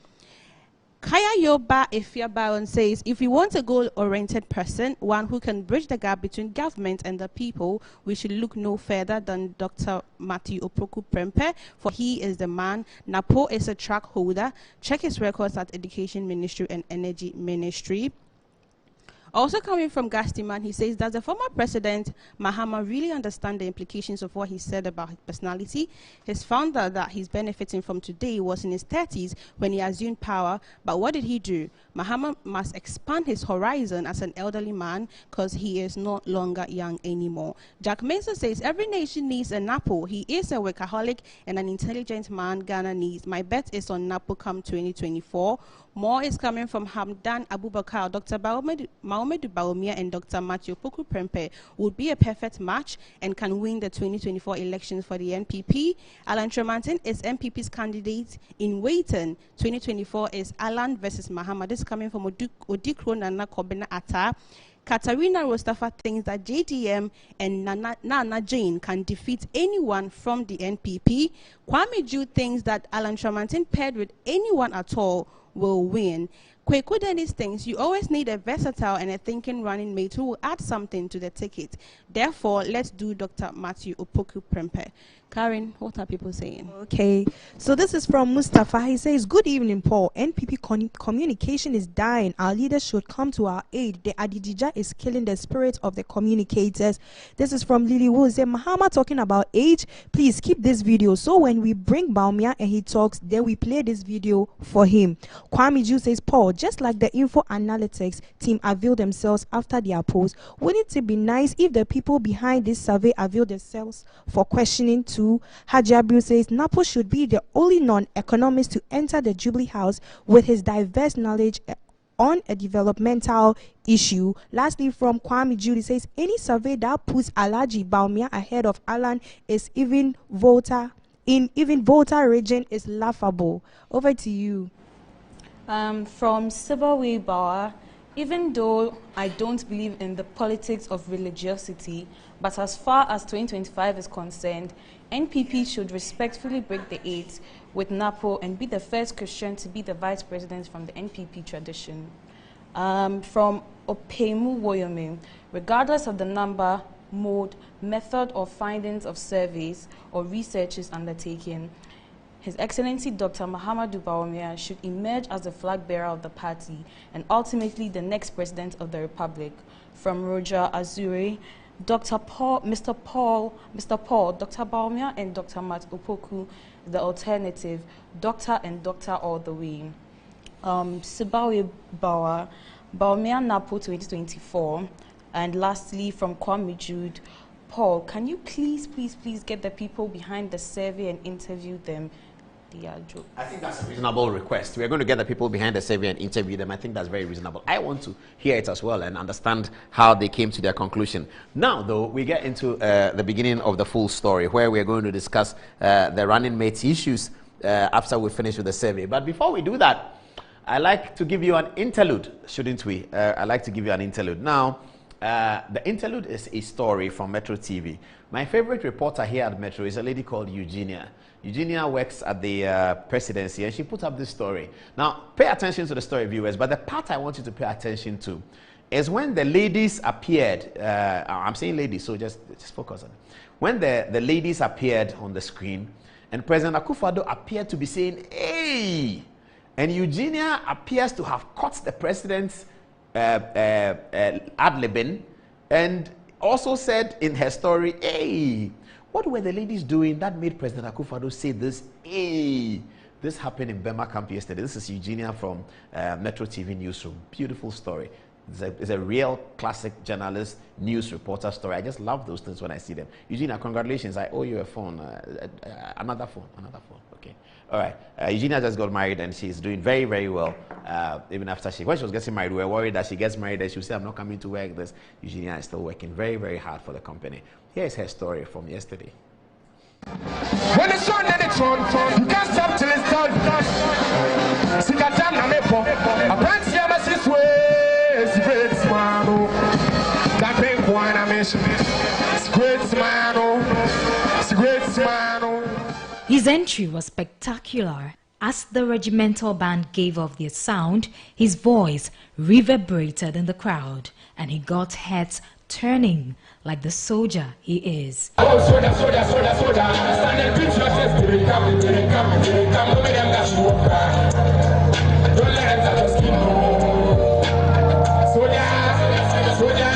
Kaya Yoba Efia Baron says, if we want a goal-oriented person, one who can bridge the gap between government and the people, we should look no further than Dr. Matthew Opoku Prempeh, for he is the man. Napo is a track holder. Check his records at Education Ministry and Energy Ministry. Also coming from Gastiman, he says, does the former president Mahama really understand the implications of what he said about his personality? His founder that he's benefiting from today was in his 30s when he assumed power, but what did he do? Mahama must expand his horizon as an elderly man because he is no longer young anymore. Jack Mensah says, every nation needs a Napo. He is a workaholic and an intelligent man Ghana needs. My bet is on Napo come 2024. More is coming from Hamdan Abubakar. Dr. Mahamudu Bawumia and Dr. Matthew Opoku Prempeh would be a perfect match and can win the 2024 elections for the NPP. Alan Tremantin is NPP's candidate in waiting. 2024 is Alan versus Mahama. This is coming from Odikro Nana Kobina Atta. Katarina Rostafa thinks that JDM and Nana Jane can defeat anyone from the NPP. Kwame Ju thinks that Alan Tremantin paired with anyone at all will win. Kweku Dennis thinks you always need a versatile and a thinking running mate who will add something to the ticket. Therefore, let's do Dr. Matthew Opoku Prempeh. Karen, what are people saying? Okay, so this is from Mustafa. He says, good evening, Paul. NPP communication is dying. Our leaders should come to our aid. The Adidija is killing the spirit of the communicators. This is from Lily Wu. Say, Mahama talking about age. Please keep this video. So when we bring Bawumia and he talks, then we play this video for him. Kwame Ju says, Paul, just like the info analytics team availed themselves after their post, wouldn't it be nice if the people behind this survey availed themselves for questioning too? Haji Abiu says, Napo should be the only non-economist to enter the Jubilee House with his diverse knowledge on a developmental issue. Lastly, from Kwame Judy says, any survey that puts Alhaji Bawumia ahead of Alan is even Volta region is laughable. Over to you. From Sibawi Bauer, even though I don't believe in the politics of religiosity, but as far as 2025 is concerned, NPP should respectfully break the eight with Napo and be the first Christian to be the vice president from the NPP tradition. From Opemu Woyome, regardless of the number, mode, method, or findings of surveys or researches undertaken, His Excellency Dr. Mahamudu Bawumia should emerge as the flag bearer of the party and ultimately the next president of the Republic. From Roger Azure, Mr. Paul, Dr. Bawumia and Dr. Matt Opoku, the alternative, Doctor and Doctor all the way. Sibawi Bawa, Bawumia Napo 2024. And lastly, from Kwame Jude, Paul, can you please get the people behind the survey and interview them? I think that's a reasonable request. We're going to get the people behind the survey and interview them. I think that's very reasonable. I want to hear it as well and understand how they came to their conclusion. Now, though, we get into the beginning of the full story where we're going to discuss the running mates issues after we finish with the survey. But before we do that, I'd like to give you an interlude, shouldn't we? I'd like to give you an interlude. Now, the interlude is a story from Metro TV. My favorite reporter here at Metro is a lady called Eugenia. Eugenia works at the presidency and she put up this story. Now, pay attention to the story, viewers, but the part I want you to pay attention to is when the ladies appeared. I'm saying ladies, so just focus on it. When the ladies appeared on the screen and President Akufo-Addo appeared to be saying, hey, and Eugenia appears to have caught the president's ad-libbing and also said in her story, hey, what were the ladies doing that made President Akufo-Addo say this? Hey, this happened in Bema Camp yesterday. This is Eugenia from Metro TV Newsroom. Beautiful story. It's a real classic journalist, news reporter story. I just love those things when I see them. Eugenia, congratulations. I owe you a phone. Another phone. Okay. All right. Eugenia just got married and she's doing very, very well. Even after when she was getting married, we were worried that she gets married and she'll say, I'm not coming to work. Eugenia is still working very, very hard for the company. Here is her story from yesterday. When the sun and it's on, you can't stop till it's done. Sikatam na mepo, a pants yamasis way, great smano. That pink wine I mentioned, great smano, great smano. His entry was spectacular. As the regimental band gave off their sound, his voice reverberated in the crowd, and he got heads turning like the soldier he is. Oh, soda, soda, soda, soda. Stand and preach your test. Here it come, here it come, here it come. Don't make them dash you up. Don't let them touch your skin. Soda, soda, soda,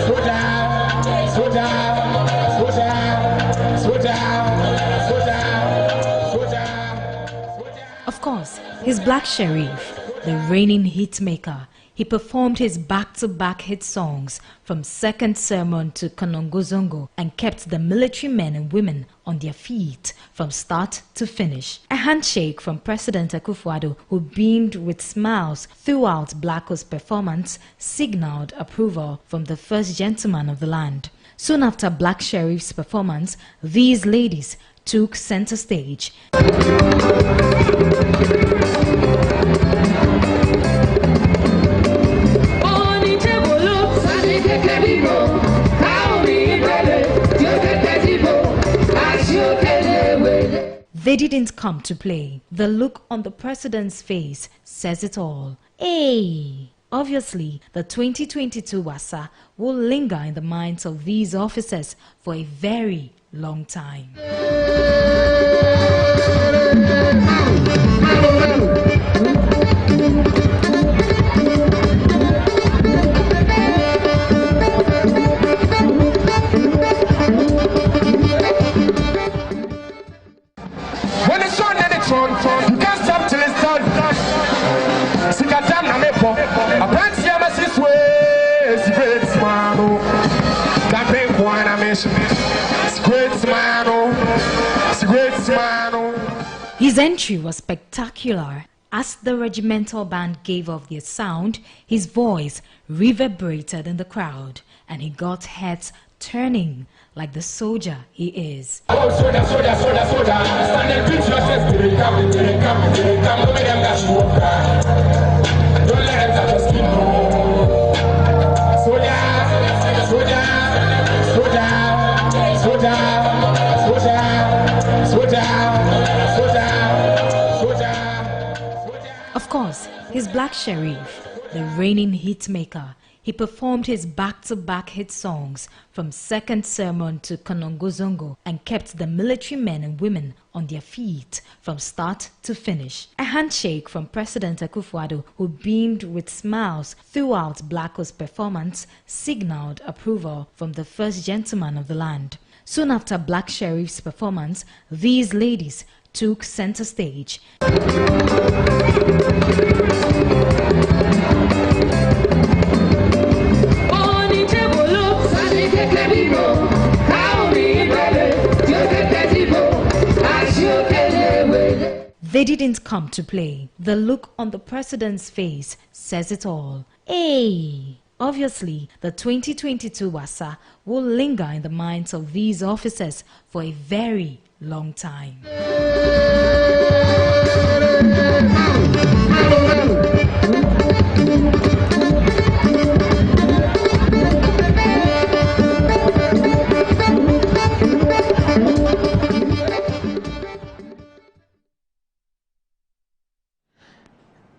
soda, soda, soda, soda, soda. Of course, his Black Sheriff, the reigning hitmaker, he performed his back-to-back hit songs from Second Sermon to Konongozongo and kept the military men and women on their feet from start to finish. A handshake from President Akufo-Addo, who beamed with smiles throughout Blacko's performance, signaled approval from the first gentleman of the land. Soon after Black Sheriff's performance, these ladies took center stage. They didn't come to play. The look on the president's face says it all. Hey! Obviously, the 2022 Wasa will linger in the minds of these officers for a very long time. When the sun and it's on, you can't stop till it's done. Sikatam na mepo, a pants yamasis way, great smano. That pink wine I mentioned, great smano, great smano. His entry was spectacular. As the regimental band gave off their sound, his voice reverberated in the crowd, and he got heads turning like the soldier he is. Oh, soda, soda, soda, soda. Stand and preach your test. Here it come, here it come, here it come. Don't make them dash you up. Don't let them touch your skin. Soda, soda, soda, soda, soda, soda, soda, soda. Of course, his Black Sheriff, the reigning hitmaker, he performed his back-to-back hit songs from Second Sermon to Konongozongo and kept the military men and women on their feet from start to finish. A handshake from President Akufo-Addo, who beamed with smiles throughout Blacko's performance, signaled approval from the first gentleman of the land. Soon after Black Sheriff's performance, these ladies took center stage. They didn't come to play. The look on the president's face says it all. Hey! Obviously, the 2022 Wasa will linger in the minds of these officers for a very long time.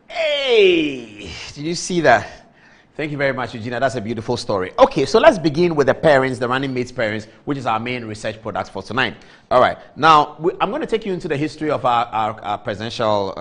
Hey, did you see that? Thank you very much, Eugenia. That's a beautiful story. Okay, so let's begin with the parents, the running mates' parents, which is our main research product for tonight. All right, now I'm going to take you into the history of our presidential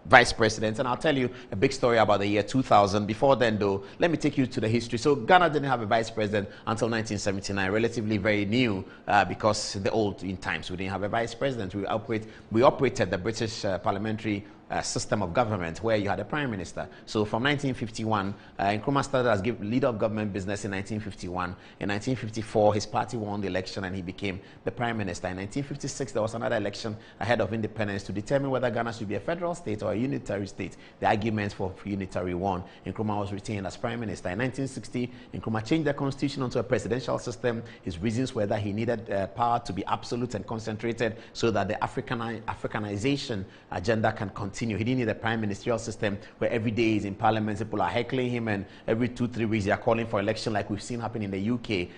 vice presidents, and I'll tell you a big story about the year 2000. Before then, though, let me take you to the history. So Ghana didn't have a vice president until 1979, relatively very new, because the old in times we didn't have a vice president. We operated the British parliamentary system of government where you had a prime minister. So from 1951, Nkrumah started as leader of government business in 1951. In 1954, his party won the election and he became the prime minister. In 1956, there was another election ahead of independence to determine whether Ghana should be a federal state or a unitary state. The argument for unitary won. Nkrumah was retained as prime minister. In 1960, Nkrumah changed the constitution onto a presidential system. His reasons were that he needed power to be absolute and concentrated so that the Africanization agenda can continue. He didn't need a prime ministerial system where every day he's in parliament, people are heckling him, and every 2-3 weeks they are calling for election like we've seen happen in the UK.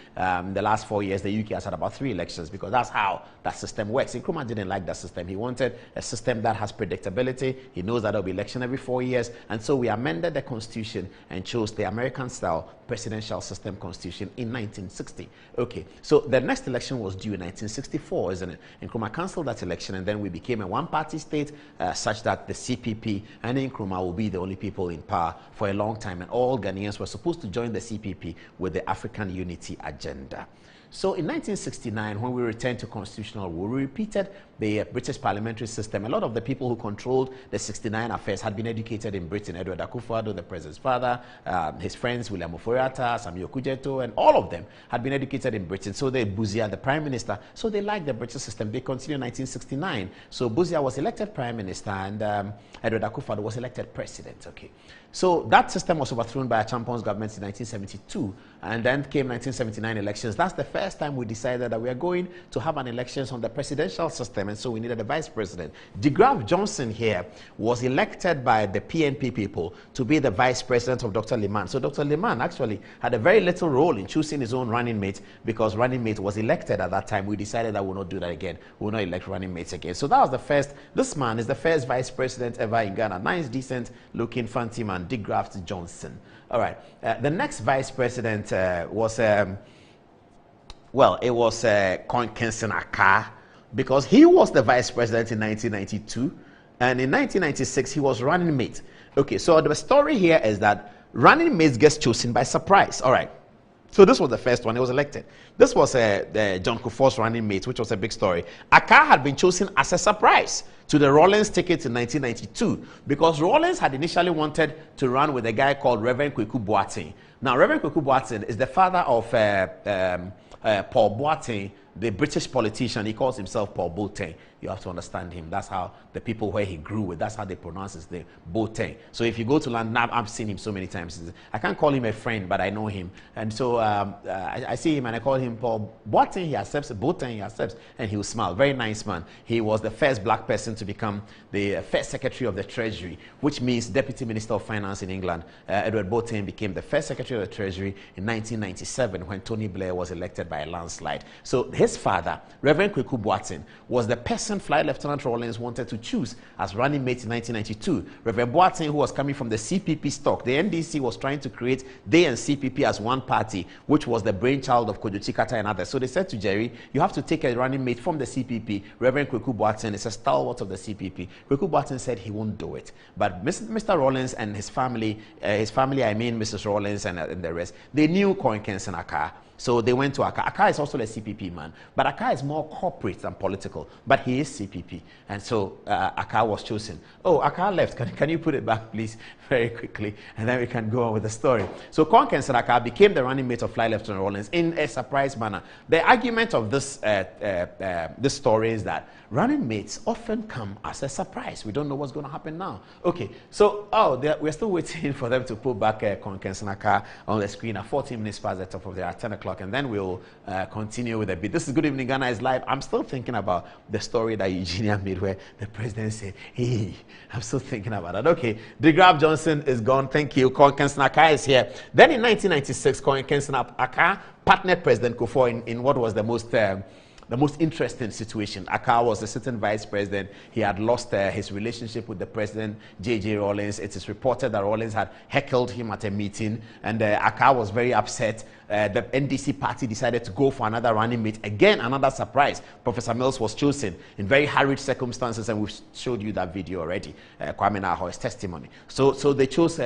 The last 4 years, the UK has had about 3 elections because that's how that system works. Nkrumah didn't like that system. He wanted a system that has predictability. He knows that there'll be election every 4 years, and so we amended the constitution and chose the American-style presidential system constitution in 1960. Okay, so the next election was due in 1964, isn't it? Nkrumah cancelled that election, and then we became a one-party state such that the CPP and Nkrumah will be the only people in power for a long time, and all Ghanaians were supposed to join the CPP with the African unity agenda. So in 1969, when we returned to constitutional rule, we repeated the British parliamentary system. A lot of the people who controlled the 69 affairs had been educated in Britain. Edward Akufo-Addo, the president's father, his friends, William Ofori-Atta, Samuel Okudzeto, and all of them had been educated in Britain. So they, Buzia, the prime minister, so they liked the British system. They continued in 1969. So Buzia was elected prime minister, and Edward Akufo-Addo was elected president. Okay. So that system was overthrown by a Champon's government in 1972, and then came 1979 elections. That's the first time we decided that we are going to have an elections on the presidential system, and so we needed a vice president. De Graaf Johnson here was elected by the PNP people to be the vice president of Dr. Limann. So Dr. Limann actually had a very little role in choosing his own running mate, because running mate was elected at that time. We decided that we'll not do that again. We'll not elect running mates again. So that was the first. This man is the first vice president ever in Ghana. Nice, decent looking, fancy man. De Graaf Johnson. All right. The next vice president was, well, it was Kensington Akka, because he was the vice president in 1992, and in 1996 he was running mate. Okay, so the story here is that running mate gets chosen by surprise. All right. So this was the first one. He was elected. This was John Kufuor's running mate, which was a big story. Akka had been chosen as a surprise to the Rawlings ticket in 1992, because Rawlings had initially wanted to run with a guy called Reverend Kweku Boateng. Now, Reverend Kweku Boateng is the father of Paul Boateng, the British politician. He calls himself Paul Boateng. You have to understand him. That's how the people where he grew with, that's how they pronounce his name, Boateng. So if you go to London, I've seen him so many times. I can't call him a friend, but I know him. And so I see him and I call him Paul Boateng. He accepts, Boateng, he accepts, and he will smile. Very nice man. He was the first black person to become the first secretary of the Treasury, which means Deputy Minister of Finance in England. Edward Boateng became the first secretary of the Treasury in 1997 when Tony Blair was elected by a landslide. So his father, Reverend Kweku Boateng, was the person Flight Lieutenant Rawlings wanted to choose as running mate in 1992. Reverend Boateng, who was coming from the CPP stock, the NDC was trying to create they and CPP as one party, which was the brainchild of Kojo Chikata and others. So they said to Jerry, you have to take a running mate from the CPP. Reverend Kweku Boateng is a stalwart of the CPP. Kweku Boateng said he won't do it. But Mr. Rawlings and his family, I mean Mrs. Rawlings and the rest, they knew Kensington Akka. So they went to Akka. Akka is also a CPP man, but Akka is more corporate than political, but he is CPP. And so Akka was chosen. Oh, Akka left. Can you put it back, please, very quickly, and then we can go on with the story. So Kensington Akka became the running mate of Flight Lieutenant Rawlings in a surprise manner. The argument of this story is that running mates often come as a surprise. We don't know what's going to happen now. Okay, so we're still waiting for them to put back Kensington Akka on the screen at 14 minutes past the top of the hour, 10 o'clock, and then we'll continue with a bit. This is Good Evening Ghana is live. I'm still thinking about the story that Eugenia made where the president said, hey, I'm still thinking about that. Okay, De Graaf Johnson is gone. Thank you. Kensington Akka is here. Then in 1996, Kensington Akka partnered President Kufuor in what was the most interesting situation. Akka was the sitting vice president. He had lost his relationship with the president, J.J. Rawlings. It is reported that Rawlings had heckled him at a meeting, and Akka was very upset. The NDC party decided to go for another running mate. Again, another surprise. Professor Mills was chosen in very hurried circumstances, and we've showed you that video already, Kwame Naho's testimony. So they chose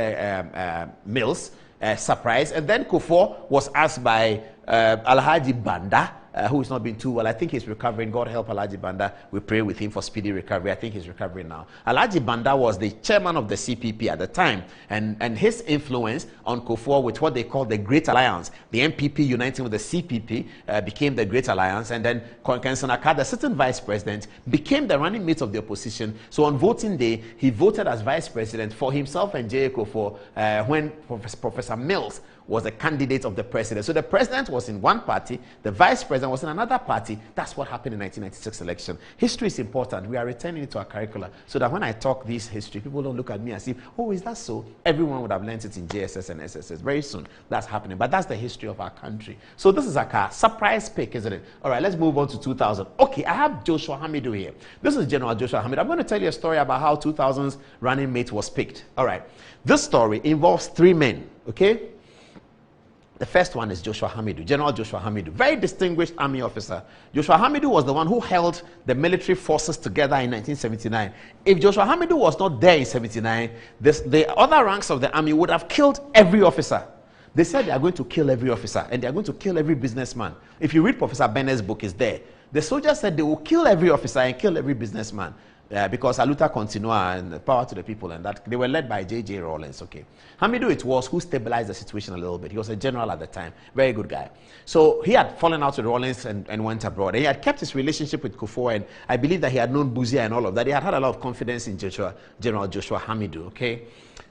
Mills, surprise, and then Kufuor was asked by Alhaji Banda, who is not been too well. I think he's recovering. God help Alhaji Banda. We pray with him for speedy recovery. I think he's recovering now. Alhaji Banda was the chairman of the CPP at the time, and his influence on Kufuor with what they call the Great Alliance, the NPP uniting with the CPP, became the Great Alliance, and then Ken Sanaaka, the sitting vice president, became the running mate of the opposition. So on voting day, he voted as vice president for himself and J.A. Kufuor when Professor Mills was a candidate of the president. So the president was in one party, the vice president was in another party. That's what happened in 1996 election. History is important. We are returning it to our curricula so that when I talk this history, people don't look at me as if, oh, is that so? Everyone would have learned it in JSS and SSS. Very soon, that's happening. But that's the history of our country. So this is like a surprise pick, isn't it? All right, let's move on to 2000. Okay, I have Joshua Hamidu here. This is General Joshua Hamidu. I'm going to tell you a story about how 2000's running mate was picked. All right, this story involves three men, okay? The first one is Joshua Hamidu, General Joshua Hamidu, very distinguished army officer. Joshua Hamidu was the one who held the military forces together in 1979. If Joshua Hamidu was not there in 79, the other ranks of the army would have killed every officer. They said they are going to kill every officer and they are going to kill every businessman. If you read Professor Bennett's book, it's there. The soldiers said they will kill every officer and kill every businessman. Because Aluta Continua and Power to the People, and that they were led by J.J. Rawlings. Okay, Hamidu it was who stabilized the situation a little bit. He was a general at the time, very good guy. So he had fallen out with Rawlings and went abroad. And he had kept his relationship with Kufuor, and I believe that he had known Buzia and all of that. He had had a lot of confidence in General Joshua Hamidu. Okay,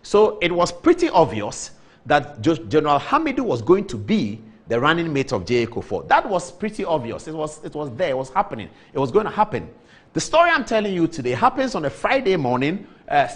so it was pretty obvious that General Hamidu was going to be the running mate of J.A. Kufuor. That was pretty obvious. It was there. It was happening. It was going to happen. The story I'm telling you today happens on a Friday morning,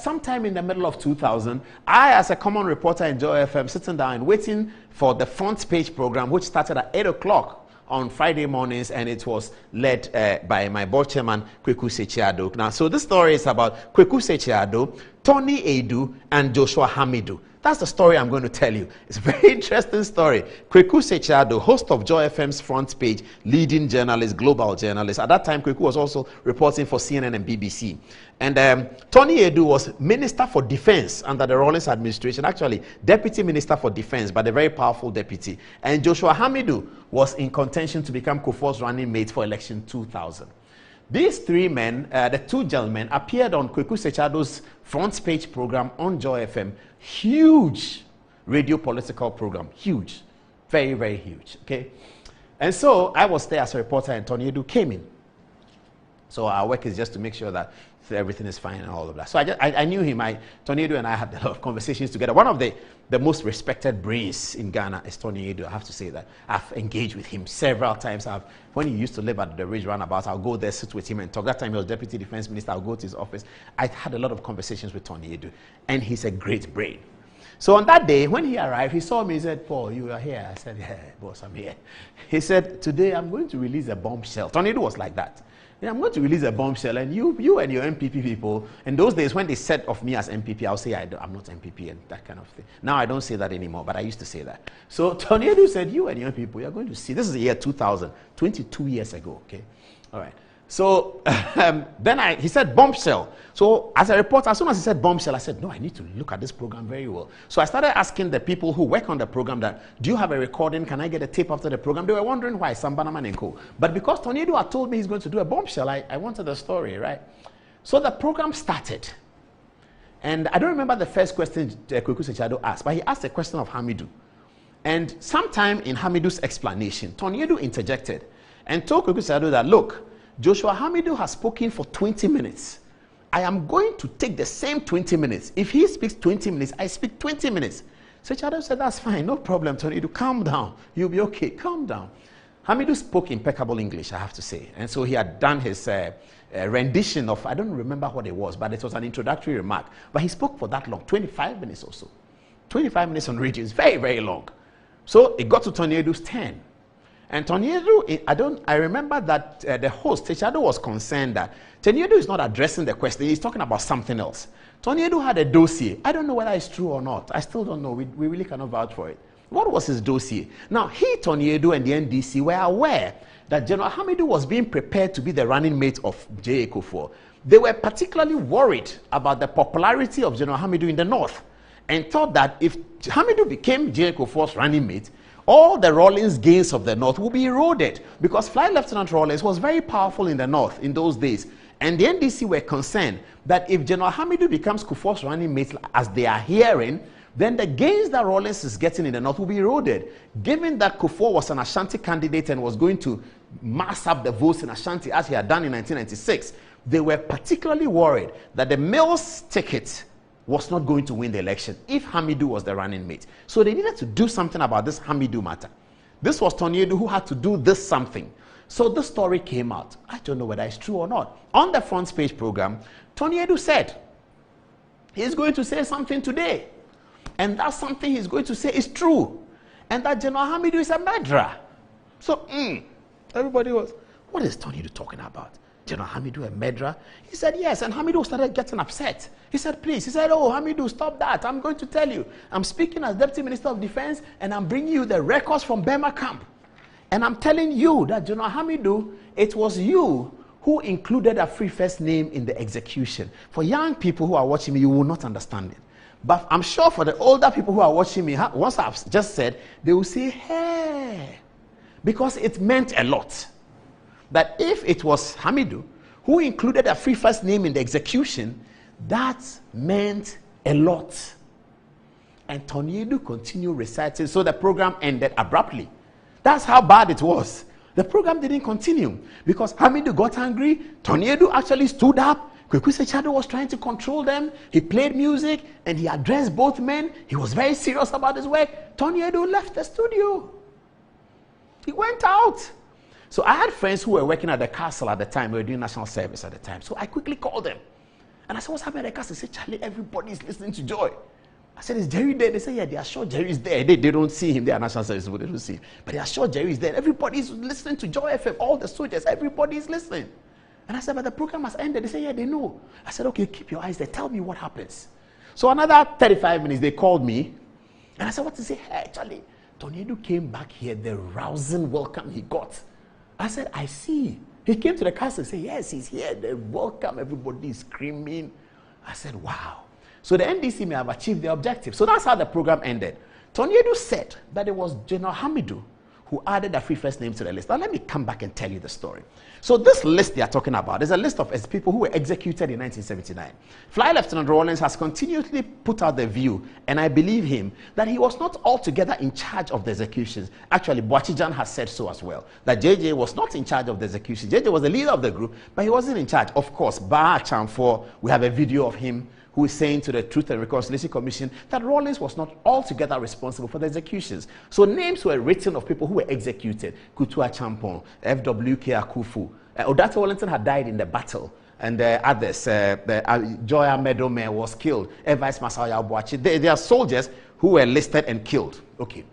sometime in the middle of 2000. I, as a common reporter in Joy FM, sitting down and waiting for the front page program, which started at 8 o'clock on Friday mornings, and it was led by my board chairman, Kweku Sechiado. Now, so this story is about Kweku Sechiado, Tony Edu, and Joshua Hamidu. That's the story I'm going to tell you. It's a very interesting story. Kweku Sechiado, host of Joy FM's front page, leading journalist, global journalist. At that time, Kweku was also reporting for CNN and BBC. And Tony Edu was Minister for Defense under the Rawlings administration, actually Deputy Minister for Defense, but a very powerful deputy. And Joshua Hamidu was in contention to become Kufuor's running mate for election 2000. These three men, the two gentlemen, appeared on Kweku Sechiado's front page program on Joy FM. Huge radio political program. Huge. Very, very huge. Okay? And so I was there as a reporter and Tony Edu came in. So our work is just to make sure that everything is fine and all of that. So I knew him. Tony Edu and I had a lot of conversations together. One of the most respected brains in Ghana is Tony Edu. I have to say that. I've engaged with him several times. When he used to live at the Ridge Roundabout, I'll go there, sit with him and talk. That time he was Deputy Defense Minister. I'll go to his office. I had a lot of conversations with Tony Edu. And he's a great brain. So on that day, when he arrived, he saw me. He said, "Paul, you are here." I said, "Yeah, boss, I'm here." He said, "Today I'm going to release a bombshell." Tony Edu was like that. Yeah, I'm going to release a bombshell, and you and your MPP people, in those days when they said of me as MPP, I'll say I'm not MPP and that kind of thing. Now I don't say that anymore, but I used to say that. So Tony Edu said, you and your people, you're going to see. This is the year 2000, 22 years ago, okay? All right. So then he said bombshell. So as a reporter, as soon as he said bombshell, I said, no, I need to look at this program very well. So I started asking the people who work on the program that, do you have a recording? Can I get a tape after the program? They were wondering why, Sam Banaman and co. But because Tony Edu had told me he's going to do a bombshell, I wanted the story, right? So the program started. And I don't remember the first question Kweku Sechiado asked, but he asked a question of Hamidu. And sometime in Hamidu's explanation, Tony Edu interjected and told Kweku Sechiado that, look, Joshua Hamidu has spoken for 20 minutes. I am going to take the same 20 minutes. If he speaks 20 minutes, I speak 20 minutes. Sechiado said, that's fine, no problem, Tony Edu, calm down. You'll be okay, calm down. Hamidu spoke impeccable English, I have to say. And so he had done his rendition of, I don't remember what it was, but it was an introductory remark. But he spoke for that long, 25 minutes or so. 25 minutes on radio is very, very long. So it got to Tony Edu's turn. And Tony Edu, I remember that the host, Sechiado, was concerned that Tony Edu is not addressing the question. He's talking about something else. Tony Edu had a dossier. I don't know whether it's true or not. I still don't know. We really cannot vouch for it. What was his dossier? Now, Tony Edu and the NDC were aware that General Hamidu was being prepared to be the running mate of J.A. Kufuor. They were particularly worried about the popularity of General Hamidu in the north and thought that if Hamidu became J.A. Kufuor's running mate, all the Rawlings gains of the North will be eroded, because Flight Lieutenant Rawlings was very powerful in the North in those days. And the NDC were concerned that if General Hamidou becomes Kufuor's running mate, as they are hearing, then the gains that Rawlings is getting in the North will be eroded. Given that Kufuor was an Ashanti candidate and was going to mass up the votes in Ashanti as he had done in 1996, they were particularly worried that the Mills ticket was not going to win the election if Hamidou was the running mate. So they needed to do something about this Hamidou matter. This was Tonyedu who had to do this something. So the story came out. I don't know whether it's true or not. On the front page program, Tonyedu said he's going to say something today. And that something he's going to say is true. And that General Hamidou is a murderer. So, everybody was, what is Tonyedu talking about? General Hamidou a murderer? He said, yes. And Hamidou started getting upset. He said, please. He said, oh, Hamidou, stop that. I'm going to tell you. I'm speaking as Deputy Minister of Defense, and I'm bringing you the records from Burma camp. And I'm telling you that General Hamidou, it was you who included a free first name in the execution. For young people who are watching me, you will not understand it. But I'm sure for the older people who are watching me, once I've just said, they will say, hey, because it meant a lot. That if it was Hamidou who included a free first name in the execution, that meant a lot. And Tonyedu continued reciting, so the program ended abruptly. That's how bad it was. The program didn't continue because Hamidou got angry. Tonyedu actually stood up. Kweku Sechado was trying to control them. He played music and he addressed both men. He was very serious about his work. Tonyedu left the studio. He went out. So I had friends who were working at the castle at the time. We were doing national service at the time. So I quickly called them. And I said, what's happening at the castle? They said, Charlie, everybody's listening to Joy. I said, is Jerry there? They said, yeah, they are sure Jerry's there. They don't see him. They are national service, but they don't see him. But they are sure Jerry's there. Everybody's listening to Joy FM. All the soldiers, everybody's listening. And I said, but the program has ended. They said, yeah, they know. I said, okay, keep your eyes there. Tell me what happens. So another 35 minutes, they called me. And I said, what to say? Hey, Charlie, Tonyedu came back here, the rousing welcome he got. I said, I see. He came to the castle and said, yes, he's here. The welcome, everybody is screaming. I said, wow. So the NDC may have achieved their objective. So that's how the program ended. Tonyedu said that it was General Hamidou who added a free first name to the list. Now let me come back and tell you the story. So this list they are talking about is a list of people who were executed in 1979. Flight Lieutenant Rawlings has continuously put out the view, and I believe him, that he was not altogether in charge of the executions. Actually, Boachijan has said so as well, that JJ was not in charge of the execution. JJ was the leader of the group, but he wasn't in charge. Of course, Ba Chamfor, we have a video of him who is saying to the Truth and Reconciliation Commission that Rawlings was not altogether responsible for the executions. So names were written of people who were executed. Kutua Champon, F.W.K. Akufu. Odato Wellington had died in the battle. And others, Joya Medome was killed. Vice Masaya Boachi. They are soldiers who were listed and killed. Okay.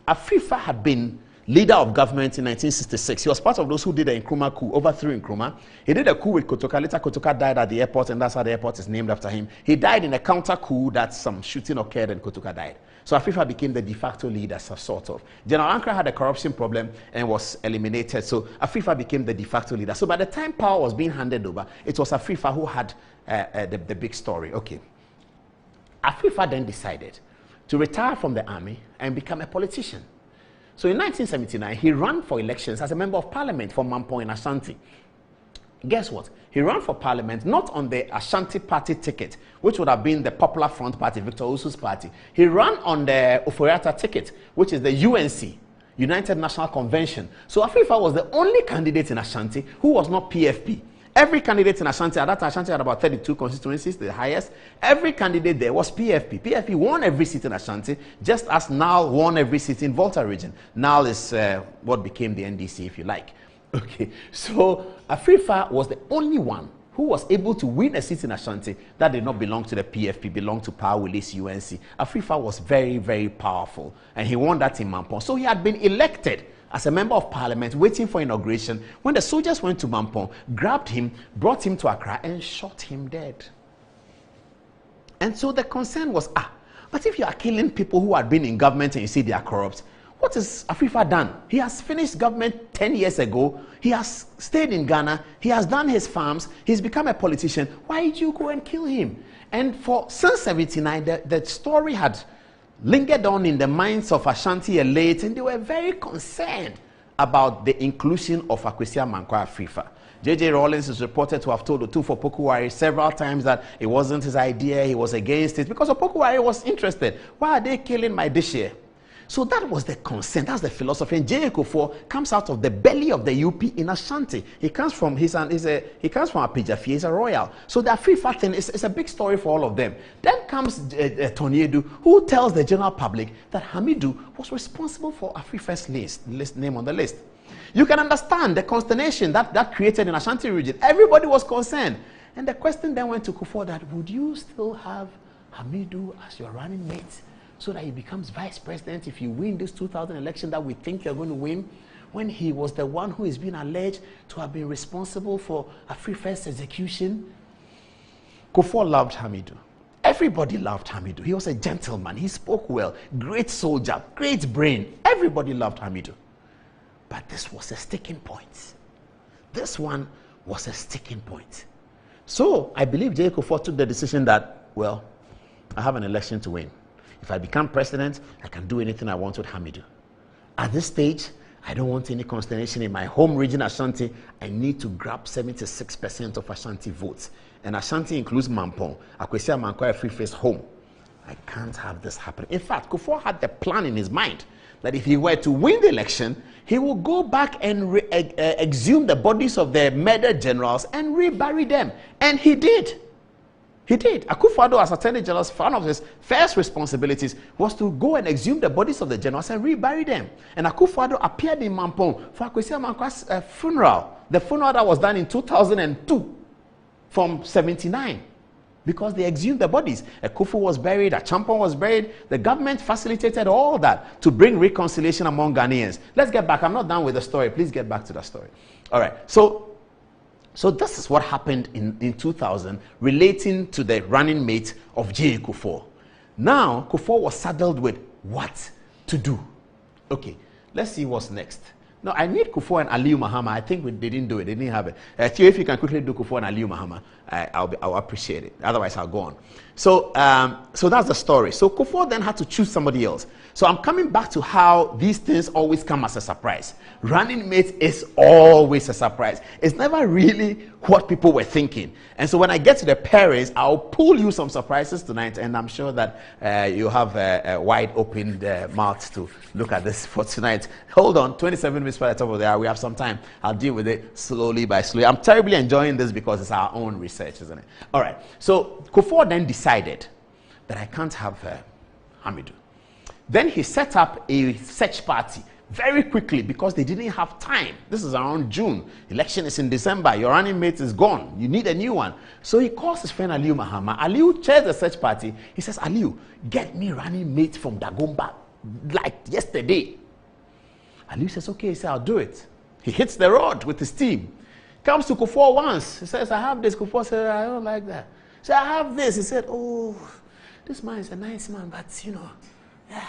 Afrifa had been leader of government in 1966. He was part of those who did the Nkrumah coup, overthrew Nkrumah. He did a coup with Kotoka. Later, Kotoka died at the airport, and that's how the airport is named after him. He died in a counter coup that some shooting occurred and Kotoka died. So Afrifa became the de facto leader, sort of. General Ankara had a corruption problem and was eliminated. So Afrifa became the de facto leader. So by the time power was being handed over, it was Afrifa who had the big story. Okay. Afrifa then decided to retire from the army and become a politician. So in 1979, he ran for elections as a member of parliament for Mampong in Ashanti. Guess what? He ran for parliament not on the Ashanti party ticket, which would have been the Popular Front Party, Victor Usu's party. He ran on the Oforiatta ticket, which is the UNC, United National Convention. So Afrifa was the only candidate in Ashanti who was not PFP. Every candidate in Ashanti, at that time, Ashanti had about 32 constituencies, the highest. Every candidate there was PFP. PFP won every seat in Ashanti, just as NAL won every seat in Volta region. NAL is what became the NDC, if you like. Okay, so Afrifa was the only one who was able to win a seat in Ashanti that did not belong to the PFP, belonged to Power Willis UNC. Afrifa was very, very powerful, and he won that in Mampong. So he had been elected as a member of parliament, waiting for inauguration, when the soldiers went to Mampong, grabbed him, brought him to Accra, and shot him dead. And so the concern was, but if you are killing people who had been in government and you see they are corrupt, what has Afrifa done? He has finished government 10 years ago. He has stayed in Ghana. He has done his farms. He's become a politician. Why did you go and kill him? And since 1979, the story had lingered on in the minds of Ashanti elites, and they were very concerned about the inclusion of Kwesi Amankwah Afrifa. J.J. Rawlings is reported to have told Otumfuo Opoku-Ware several times that it wasn't his idea, he was against it, because Opoku-Ware was interested. Why are they killing my dish here? So that was the concern, that's the philosophy. And J.A. Kufuor comes out of the belly of the UP in Ashanti. He comes from he comes from Apijafie, he's a royal. So the Afrifa thing is a big story for all of them. Then comes Tony Edu, who tells the general public that Hamidu was responsible for Afrifa's list name on the list. You can understand the consternation that created in Ashanti region. Everybody was concerned. And the question then went to Kufuor that, would you still have Hamidu as your running mate so that he becomes vice president if you win this 2000 election that we think you're going to win, when he was the one who is being alleged to have been responsible for Afrifa's execution? Kufuor loved Hamidu. Everybody loved Hamidu. He was a gentleman. He spoke well. Great soldier. Great brain. Everybody loved Hamidu. But this was a sticking point. This one was a sticking point. So I believe J. Kufuor took the decision that, well, I have an election to win. If I become president, I can do anything I want with Hamidu. At this stage, I don't want any consternation in my home region, Ashanti. I need to grab 76% of Ashanti votes. And Ashanti includes Mampong. Kwesi Amankwah Afrifa's home. I can't have this happen. In fact, Kufuor had the plan in his mind that if he were to win the election, he will go back and exhume the bodies of the murdered generals and rebury them. And he did. He did. Akufo-Addo, as Attorney General, one of his first responsibilities was to go and exhume the bodies of the generals and rebury them. And Akufo-Addo appeared in Mampong for Kwesi Amankwah's funeral. The funeral that was done in 2002 from 79. Because they exhumed the bodies. Kufu was buried, Achampong was buried. The government facilitated all that to bring reconciliation among Ghanaians. Let's get back. I'm not done with the story. Please get back to the story. All right. So this is what happened in 2000 relating to the running mate of J.A. Kufuor. Now, Kufuor was saddled with what to do. Okay, let's see what's next. Now, I need Kufuor and Aliyu Mahama. I think they didn't do it. They didn't have it. Theo, if you can quickly do Kufuor and Aliyu Mahama, I'll appreciate it. Otherwise, I'll go on. So that's the story. So Kufuor then had to choose somebody else. So I'm coming back to how these things always come as a surprise. Running mate is always a surprise. It's never really what people were thinking. And so when I get to the pairings, I'll pull you some surprises tonight, and I'm sure that you have a wide open mouth to look at this for tonight. Hold on, 27 minutes by the top of the hour. We have some time. I'll deal with it slowly by slowly. I'm terribly enjoying this because it's our own research, isn't it? All right. So Kufuor then decided that I can't have Hamidu. Then he set up a search party very quickly because they didn't have time. This is around June. Election is in December. Your running mate is gone. You need a new one. So he calls his friend Aliyu Mahama. Aliyu chairs the search party. He says, Aliyu, get me running mate from Dagomba like yesterday. Aliyu says, okay. He says, I'll do it. He hits the road with his team. Comes to Kufuor once. He says, I have this. Kufuor says, I don't like that. He said, I have this. He said, oh, this man is a nice man, but you know, yeah.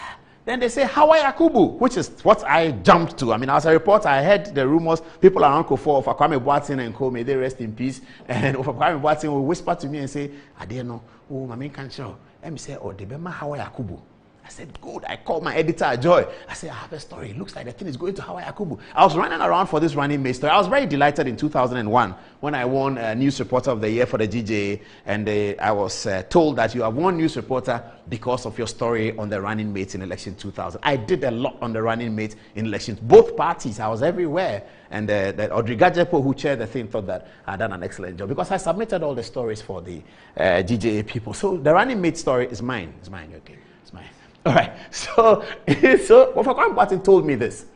Then they say Hawa Yakubu, which is what I jumped to. I mean, as a reporter, I heard the rumors. People around Kufuor, for Kwame Boateng and co, may they rest in peace. And for Kwame Boateng will whisper to me and say, I didn't know. Oh, my main country. Let me say, oh, Debema Hawa Yakubu. I said, good. I called my editor, Joy. I said, I have a story. It looks like the thing is going to Hawa Yakubu. I was running around for this running mate story. I was very delighted in 2001 when I won News Reporter of the Year for the GJA. And I was told that you have won News Reporter because of your story on the running mates in election 2000. I did a lot on the running mates in elections. Both parties. I was everywhere. And Audrey Gajepo, who chaired the thing, thought that I had done an excellent job because I submitted all the stories for the GJA people. So the running mate story is mine. It's mine, okay? It's mine. All right, so Kwame Boateng told me this.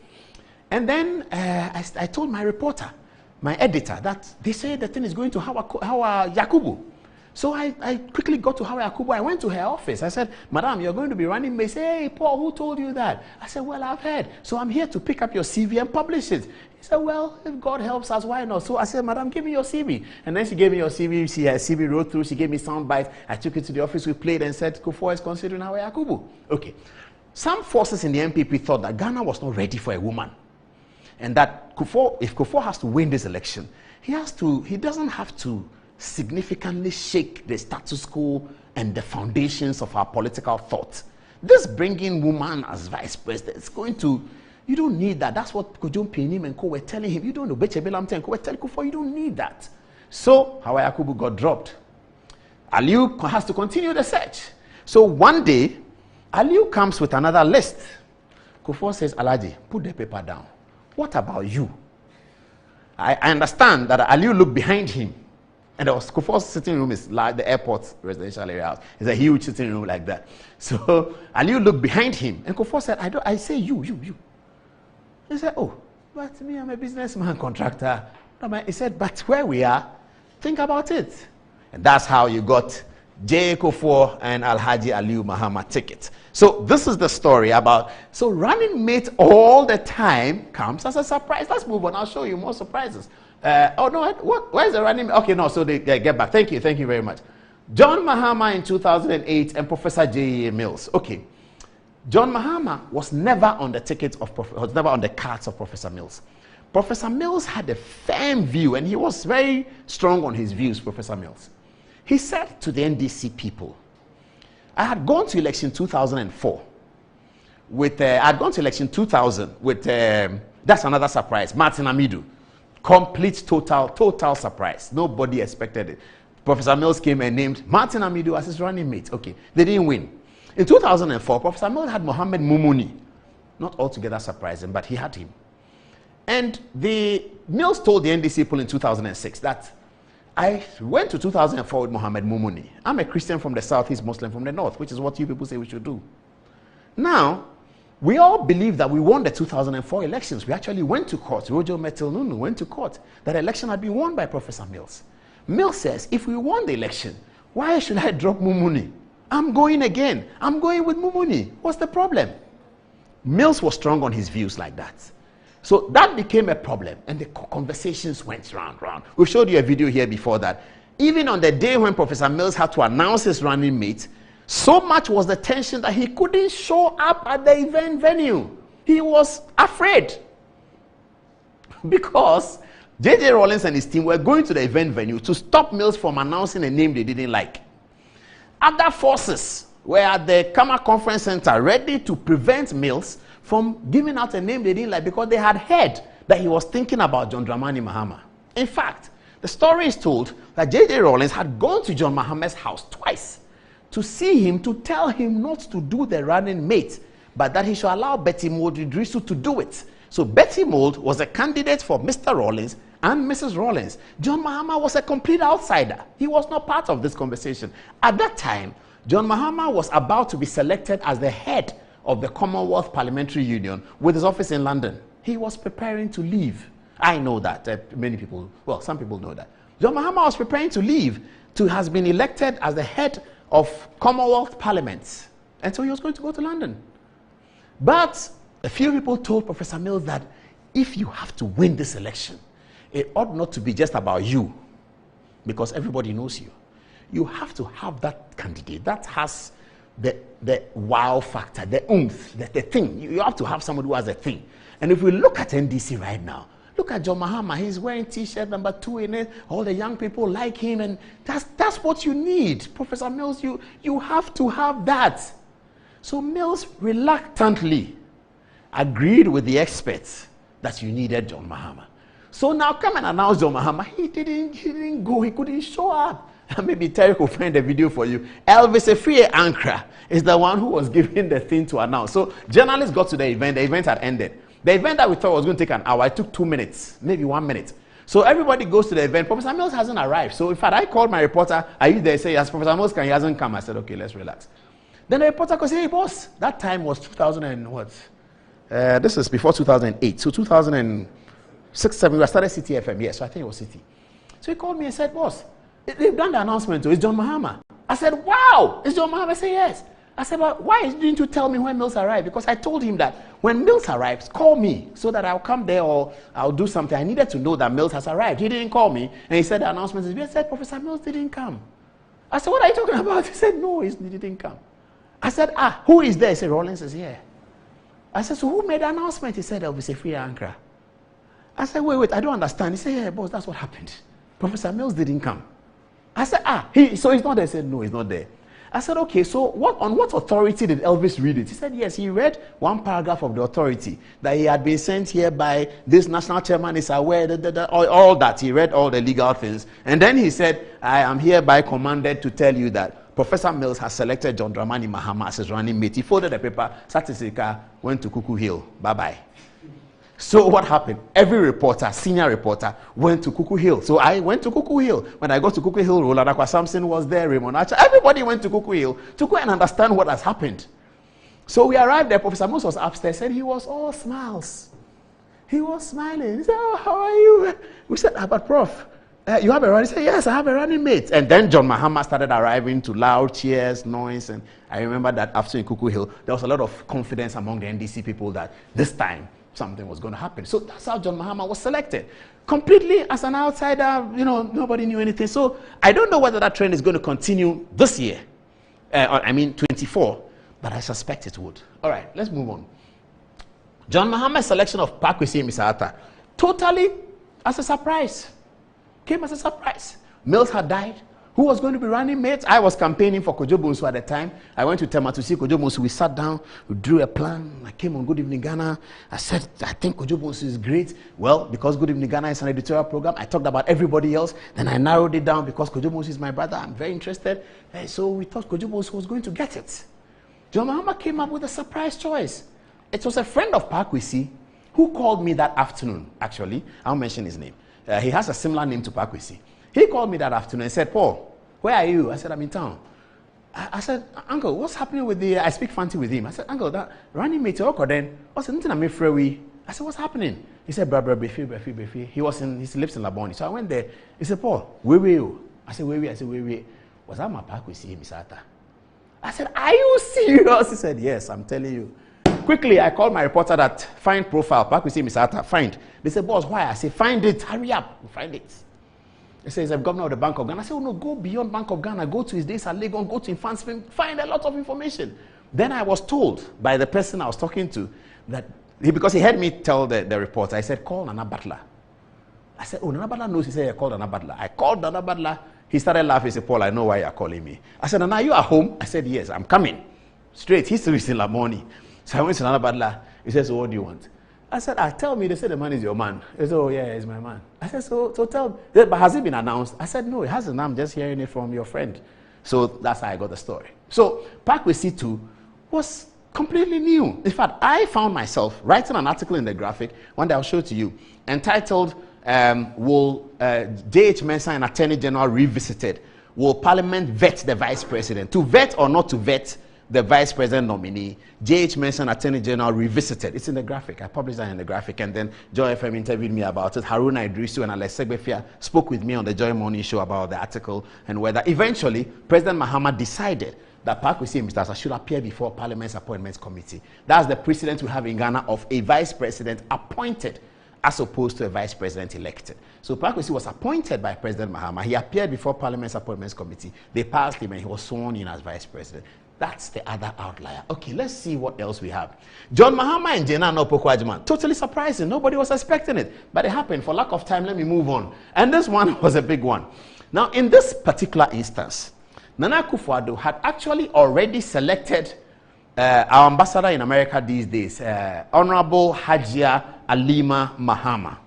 And then I told my reporter, my editor, that they say the thing is going to Hawa Yakubu. So I quickly got to Hawa Yakubu. I went to her office. I said, Madam, you're going to be running me. Say, hey, Paul, who told you that? I said, well, I've heard. So I'm here to pick up your CV and publish it. He said, well, if God helps us, why not? So I said, Madam, give me your CV. And then she gave me your CV. She had CV wrote through. She gave me sound bites. I took it to the office. We played and said, Kufuor is considering Hawa Yakubu. Okay. Some forces in the NPP thought that Ghana was not ready for a woman. And that Kufuor, if Kufuor has to win this election, he doesn't have to significantly shake the status quo and the foundations of our political thought. This bringing woman as vice president is going to, you don't need that. That's what Kojo Penim and Co were telling him. You don't know. Bechebelamte and Co were telling Kufuor, you don't need that. So, Hawa Yakubu got dropped. Aliu has to continue the search. So one day, Aliu comes with another list. Kufuor says, Alhaji, put the paper down. What about you? I understand that Aliu looked behind him. And there was Kufuor's sitting room is like the airport residential area house. It's a huge sitting room like that. So Aliu looked behind him. And Kufuor said, I say you. He said, oh, but me, I'm a businessman, contractor. He said, but where we are, think about it. And that's how you got J. Kufuor and Alhaji Aliu Mahama ticket. So this is the story about, so running mate all the time comes as a surprise. Let's move on. I'll show you more surprises. Oh no, where's the running mate? Okay, no, so they get back. Thank you very much. John Mahama in 2008 and Professor J.A. Mills. Okay. John Mahama was never on the ticket of, was never on the cards of Professor Mills. Professor Mills had a firm view and he was very strong on his views, Professor Mills. He said to the NDC people, I had gone to election 2004 with, I had gone to election 2000 with, that's another surprise, Martin Amidu. Complete, total surprise. Nobody expected it. Professor Mills came and named Martin Amidu as his running mate. Okay, they didn't win. In 2004, Professor Mills had Mohammed Mumuni. Not altogether surprising, but he had him. And the Mills told the NDC people in 2006 that I went to 2004 with Mohammed Mumuni. I'm a Christian from the south, he's Muslim from the north, which is what you people say we should do. Now, we all believe that we won the 2004 elections. We actually went to court. Rojo Metil Nunu went to court. That election had been won by Professor Mills. Mills says, if we won the election, why should I drop Mumuni? I'm going again. I'm going with Mumuni. What's the problem? Mills was strong on his views like that. So that became a problem, and the conversations went round. We showed you a video here before that. Even on the day when Professor Mills had to announce his running mate, so much was the tension that he couldn't show up at the event venue. He was afraid because J.J. Rawlings and his team were going to the event venue to stop Mills from announcing a name they didn't like. Other forces were at the Kama Conference Center ready to prevent Mills from giving out a name they didn't like because they had heard that he was thinking about John Dramani Mahama. In fact, the story is told that J.J. Rawlings had gone to John Mahama's house twice to see him, to tell him not to do the running mate, but that he should allow Betty Mould Idrisu to do it. So Betty Mould was a candidate for Mr. Rawlings and Mrs. Rawlings. John Mahama was a complete outsider. He was not part of this conversation. At that time, John Mahama was about to be selected as the head of the Commonwealth Parliamentary Union with his office in London. He was preparing to leave. I know that. Many people, well, some people know that. John Mahama was preparing to leave, has been elected as the head of Commonwealth Parliament. And so he was going to go to London. But a few people told Professor Mills that if you have to win this election, it ought not to be just about you, because everybody knows you. You have to have that candidate that has the wow factor, the oomph, the thing. You have to have somebody who has a thing. And if we look at NDC right now, look at John Mahama. He's wearing T-shirt number 2 in it. All the young people like him, and that's what you need. Professor Mills, you have to have that. So Mills reluctantly agreed with the experts that you needed John Mahama. So now come and announce John Mahama. He didn't go. He couldn't show up. Maybe Terry will find a video for you. Elvis Efrie Ankra is the one who was given the thing to announce. So journalists got to the event. The event had ended. The event that we thought was going to take an hour, it took 2 minutes, maybe 1 minute. So everybody goes to the event. Professor Mills hasn't arrived. So in fact, I called my reporter. Are you there? He said, yes, Professor Mills he hasn't come. I said, okay, let's relax. Then the reporter goes, hey, boss, that time was 2000 and what? This is before 2008. So 2006, 7, we started City FM. Yes, so I think it was City. So he called me and said, boss, they've done the announcement. It's John Mahama. I said, wow, it's John Mahama. I said, yes. I said, but why didn't you tell me when Mills arrived? Because I told him that when Mills arrives, call me so that I'll come there or I'll do something. I needed to know that Mills has arrived. He didn't call me. And he said the announcement is, I said, Professor Mills didn't come. I said, what are you talking about? He said, no, he didn't come. I said, who is there? He said, Rawlings is here. I said, so who made the announcement? He said, Elvis Efrie Ankra. I said, wait, I don't understand. He said, yeah, boss, that's what happened. Professor Mills didn't come. I said, so he's not there. He said, no, he's not there. I said, okay, so on what authority did Elvis read it? He said, yes, he read one paragraph of the authority, that he had been sent here by this national chairman is aware, all that. He read all the legal things. And then he said, I am hereby commanded to tell you that Professor Mills has selected John Dramani Mahama as his running mate. He folded the paper, sat in his car, went to Cuckoo Hill. Bye-bye. So what happened? Every reporter, senior reporter, went to Cuckoo Hill. So I went to Cuckoo Hill. When I got to Cuckoo Hill, Roland Akwa Sampson was there, Raymond Archer. Everybody went to Cuckoo Hill to go and understand what has happened. So we arrived there. Professor Mills was upstairs, and he was all smiles. He was smiling. He said, oh, how are you? We said, but Prof, you have a running? He said, yes, I have a running mate. And then John Mahama started arriving to loud cheers, noise. And I remember that after in Cuckoo Hill, there was a lot of confidence among the NDC people that this time, something was going to happen. So that's how John Mahama was selected. Completely as an outsider, nobody knew anything. So I don't know whether that trend is going to continue this year. 24. But I suspect it would. All right, let's move on. John Mahama's selection of Pakwesi Misata, totally as a surprise. Came as a surprise. Mills had died. Who was going to be running mates? I was campaigning for Kojo Bonsu at the time. I went to Tema to see Kojo Bonsu. We sat down, we drew a plan. I came on Good Evening Ghana. I said, I think Kojo Bonsu is great. Well, because Good Evening Ghana is an editorial program, I talked about everybody else. Then I narrowed it down because Kojo Bonsu is my brother. I'm very interested. So we thought Kojo Bonsu was going to get it. John Mahama came up with a surprise choice. It was a friend of Pakwesi who called me that afternoon, actually. I'll mention his name. He has a similar name to Pakwesi. He called me that afternoon and said, Paul, where are you? I said, I'm in town. I said, Uncle, what's happening with I speak Fanti with him. I said, Uncle, that running mate, then. I said, nothing, I said, what's happening? He said, Befi. He lives in Laboni. So I went there. He said, Paul, where were you? I said, where? Was that my Pakwesi Misata? I said, are you serious? He said, yes, I'm telling you. Quickly, I called my reporter that find profile, Pakwesi Misata, find. They said, boss, why? I said, find it, hurry up, find it. He says, he's a governor of the Bank of Ghana. I said, oh no, go beyond Bank of Ghana, go to his days at Legon, go to Infant's Film, find a lot of information. Then I was told by the person I was talking to that, because he heard me tell the reporter, I said, call Nana Butler. I said, oh, Nana Butler knows. He said, I called Nana Butler. I called Nana Butler. He started laughing. He said, Paul, I know why you're calling me. I said, Nana, you are home? I said, yes, I'm coming. Straight. He's in La Morning. So I went to Nana Butler. He said, so what do you want? I said, tell me. They said the man is your man. He said, oh, yeah, he's my man. I said, so tell me. But has it been announced? I said, no, it hasn't. I'm just hearing it from your friend. So that's how I got the story. So Pakwesi 2 was completely new. In fact, I found myself writing an article in the Graphic, one that I'll show to you, entitled, will J.H. Mensah and Attorney General revisited? Will Parliament vet the Vice President? To vet or not to vet the Vice President nominee, J.H. Mensah and Attorney General revisited. It's in the Graphic. I published that in the Graphic, and then Joy FM interviewed me about it. Haruna Idrisu and Alex Segbefia spoke with me on the Joy Morning Show about the article and whether eventually President Mahama decided that Pakwesi Misata should appear before Parliament's Appointments Committee. That's the precedent we have in Ghana of a Vice President appointed as opposed to a Vice President elected. So Pakwesi was appointed by President Mahama. He appeared before Parliament's Appointments Committee. They passed him and he was sworn in as Vice President. That's the other outlier. Okay, let's see what else we have. John Mahama and Jena Opoku-Agyeman. Totally surprising. Nobody was expecting it. But it happened. For lack of time, let me move on. And this one was a big one. Now, in this particular instance, Nana Akufo-Addo had actually already selected our ambassador in America these days, Honorable Hajia Alima Mahama.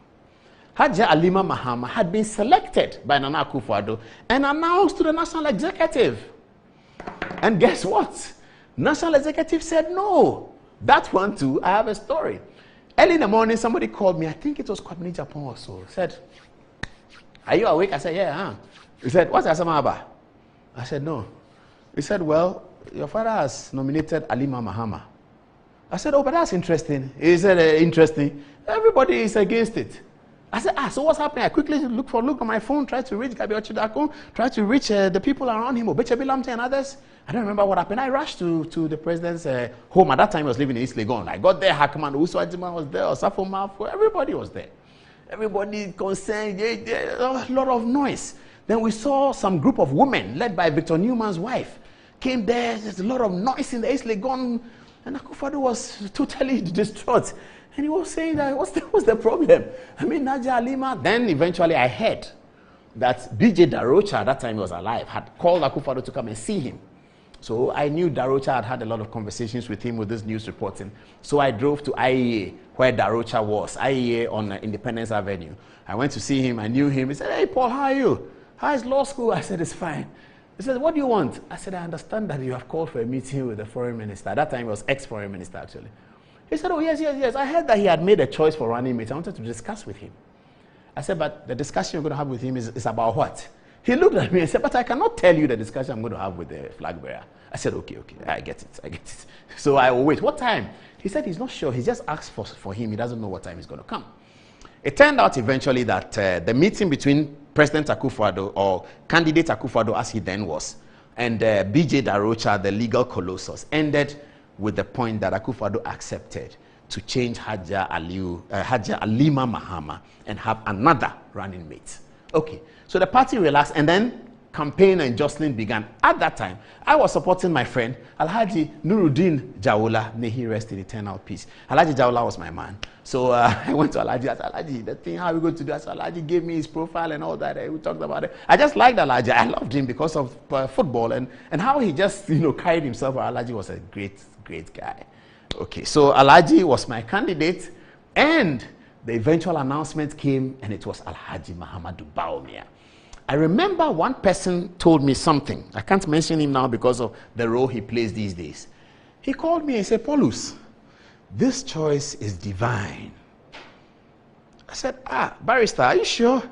Hajia Alima Mahama had been selected by Nana Akufo-Addo and announced to the National Executive. And guess what? National Executive said, no. That one too, I have a story. Early in the morning, somebody called me. I think it was Kwabeni Japan or so. Said, are you awake? I said, yeah. He said, what's Asamaba? I said, no. He said, well, your father has nominated Alima Mahama. I said, oh, but that's interesting. He said, interesting. Everybody is against it. I said, so what's happening? I quickly look on my phone, tried to reach Gabi Ochidako, tried to reach the people around him, Obeche Bilamte and others. I don't remember what happened. I rushed to the president's home. At that time, he was living in East Legon. I got there, Hakman Uso-Agyeman was there, Osafo Mafo, everybody was there. Everybody concerned, a lot of noise. Then we saw some group of women, led by Victor Newman's wife, came there. There's a lot of noise in the East Legon, and Akufo-Addo was totally distraught. And he was saying that, what's the problem? I mean, Nadia Alima. Then eventually I heard that BJ Darocha, at that time he was alive, had called Akufo-Addo to come and see him. So I knew Darocha had a lot of conversations with him with this news reporting. So I drove to IEA, where Darocha was, IEA on Independence Avenue. I went to see him. I knew him. He said, "Hey, Paul, how are you? How is law school?" I said, "It's fine." He said, "What do you want?" I said, "I understand that you have called for a meeting with the foreign minister." At that time, he was ex-foreign minister, actually. He said, "Oh, yes. I heard that he had made a choice for running mate. I wanted to discuss with him." I said, "But the discussion you're going to have with him is about what?" He looked at me and said, "But I cannot tell you the discussion I'm going to have with the flag bearer." I said, okay, I get it. So I will wait. What time? He said he's not sure. He just asked for him. He doesn't know what time he's going to come. It turned out eventually that the meeting between President Akufo-Addo, or candidate Akufo-Addo as he then was, and BJ Darocha, the legal colossus, ended with the point that Akufo-Addo accepted to change Haja Alima Mahama and have another running mate. Okay, so the party relaxed, and then campaign and jostling began. At that time, I was supporting my friend Alhaji Nuruddin Jawola, may he rest in eternal peace. Alhaji Jawola was my man. So I went to Alhaji. I said, "Alhaji, the thing, how are we going to do?" I said, Alhaji gave me his profile and all that. We talked about it. I just liked Alhaji. I loved him because of football and how he just carried himself. Alhaji was a great guy. Okay, so Alhaji was my candidate, and the eventual announcement came, and it was Alhaji Mahamudu Bawumia. I remember one person told me something. I can't mention him now because of the role he plays these days. He called me and said, "Paulus, this choice is divine." I said, "Barrister, are you sure?"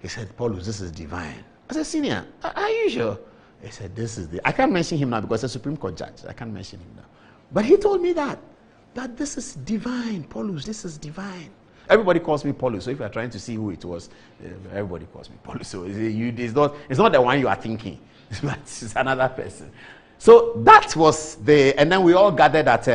He said, "Paulus, this is divine." I said, "Senior, are you sure?" He said, I can't mention him now because he's a Supreme Court judge. I can't mention him now. But he told me that this is divine, Paulus, this is divine. Everybody calls me Paulus, so if you're trying to see who it was, everybody calls me Paulus. So it's not the one you are thinking, but it's another person. So that was and then we all gathered at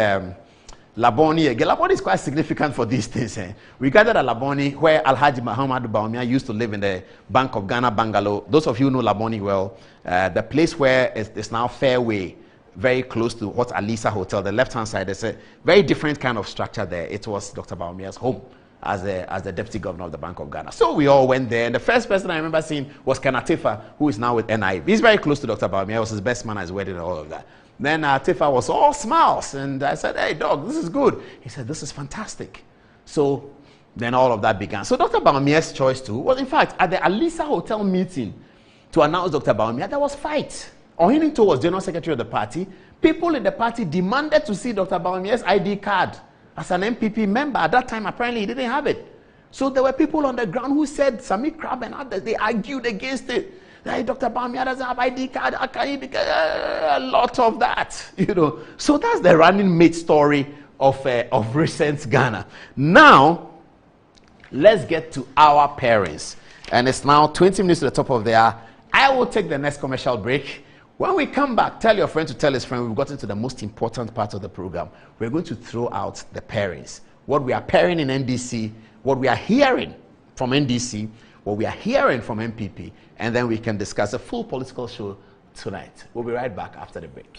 Laboni. Laboni is quite significant for these things. We gathered at Laboni, where Alhaji Mahamudu Bawumia used to live in the Bank of Ghana bungalow. Those of you who know Laboni well, the place where it's now Fairway, very close to what Alisa Hotel, the left-hand side, there's a very different kind of structure there. It was Dr. Bawumia's home as the deputy governor of the Bank of Ghana. So we all went there, and the first person I remember seeing was Tifa, who is now with NIV. He's very close to Dr. Bawumia. He was his best man at his wedding and all of that. Then Tifa was all smiles, and I said, "Hey, dog, this is good." He said, "This is fantastic." So then all of that began. So Dr. Bawumia's choice too was, in fact, at the Alisa Hotel meeting to announce Dr. Bawumia, there was fight. Ohininto was general secretary of the party. People in the party demanded to see Dr. Bawumia's ID card as an MPP member. At that time, apparently, he didn't have it. So there were people on the ground who said, Sami Crab and others, they argued against it. Hey, Dr. Bawumia doesn't have ID card. A lot of that, So that's the running mate story of recent Ghana. Now, let's get to our parents. And it's now 20 minutes to the top of the hour. I will take the next commercial break. When we come back, tell your friend to tell his friend. We've gotten to the most important part of the program. We're going to throw out the pairings. What we are pairing in NDC, what we are hearing from NDC, what we are hearing from MPP, and then we can discuss a full political show tonight. We'll be right back after the break.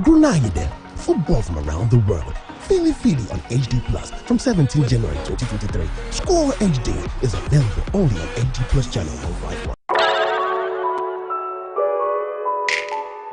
Brunei, football from around the world. Philly on HD Plus from 17 January 2023. Score HD is available only on HD Plus channel on Right One.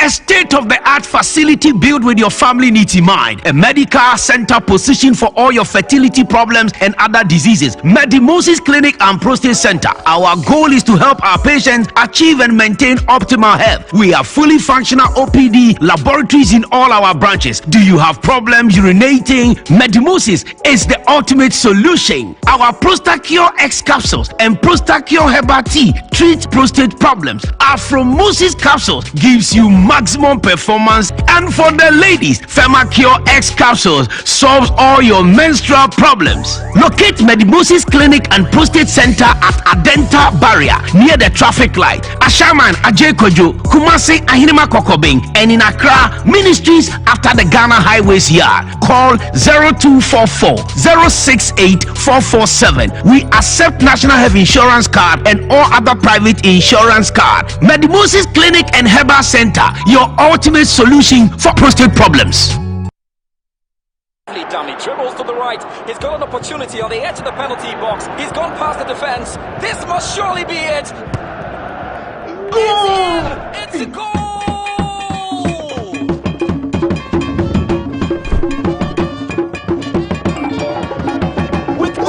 A state-of-the-art facility built with your family needs in mind. A medical center positioned for all your fertility problems and other diseases. Medimosis Clinic and Prostate Center. Our goal is to help our patients achieve and maintain optimal health. We have fully functional OPD laboratories in all our branches. Do you have problems urinating? Medimosis is the ultimate solution. Our Prostacure X capsules and Prostacure Herbal Tea treat prostate problems. Afromosis capsules gives you maximum performance. And for the ladies, Femacure X capsules solves all your menstrual problems. Locate Medimosis Clinic and Prostate Center at Adenta Barrier near the traffic light. Ashaman Ajekojo, Kumasi Ahinima Kokobing, and in Accra, Ministries after the Ghana Highways Yard. Call 0244 068 447. We accept National Health Insurance card and all other private insurance card. Medimosis Clinic and Herbal Center, your ultimate solution for prostate problems. Dummy dribbles to the right. He's got an opportunity on the edge of the penalty box. He's gone past the defense. This must surely be it. Goal! It's a goal!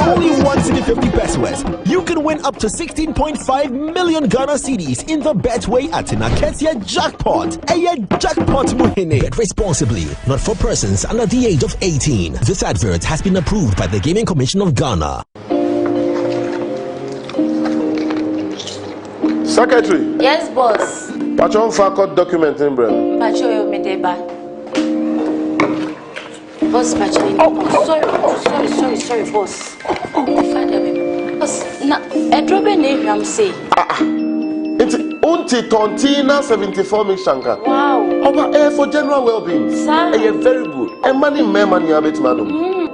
Only 150 pesos. You can win up to 16.5 million Ghana cedis in the Betway Atina Ketia Jackpot. Aya Jackpot Muhine. Bet responsibly, not for persons under the age of 18. This advert has been approved by the Gaming Commission of Ghana. Secretary. Yes, boss. Patron Fakot document in Brem. Pacho Medeba. Boss, Pacho. Sorry, boss. Boss, na Edrobe name I'm say. It's Unti Tontina 74 Mishanka. Wow. Over air for general well-being. Sir. Very good. And money money a bit madam.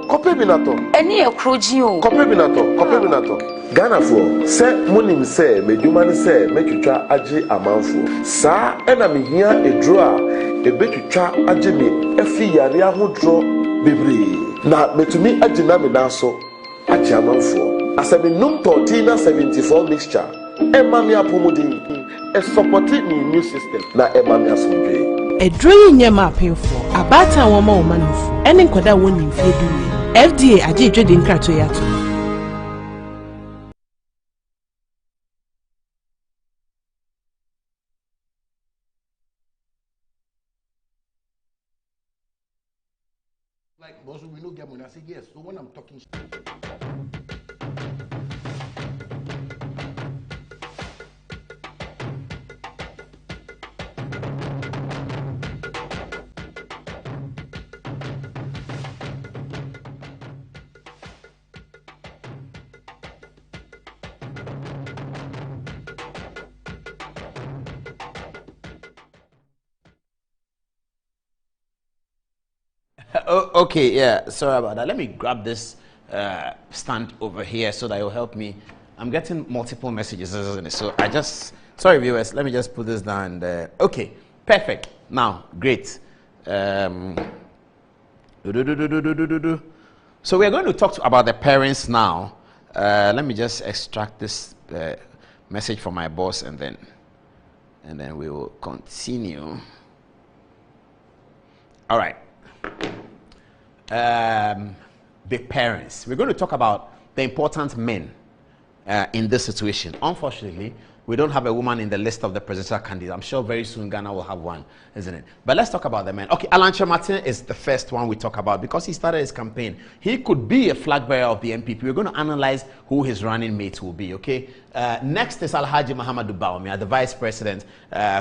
Kope binato. Any a crujio. Kope binato. Ghana for say munim say medumani say metwitwa age amanfo. Sa ena me hia edro a betwitwa age me afi yare ahodro bebre. Na metumi agina me naso age amanfo. Asemi num tortina 74 mixture. Emami apomodin. E supported me immune system. Na emami asomdwe. A drawing nyama painful. Abata woma womanufu. Eni nkwada woni mfie duwe. FDA aje dwede nkrato yato. Like most we no get money. I say yes. So when I'm talking. Okay, yeah, sorry about that. Let me grab this stand over here so that it will help me. I'm getting multiple messages, isn't it? So sorry viewers, let me just put this down there. Okay, perfect. Now, great. So we're going to talk about the parents now. Let me just extract this message from my boss and then we will continue. All right. The parents. We're going to talk about the important men in this situation. Unfortunately, we don't have a woman in the list of the presidential candidates. I'm sure very soon Ghana will have one, isn't it? But let's talk about the men. Okay, Alan Kyerematen is the first one we talk about because he started his campaign. He could be a flag bearer of the NPP. We're going to analyze who his running mate will be, okay? Next is Alhaji Mahamudu Bawumia, the vice president,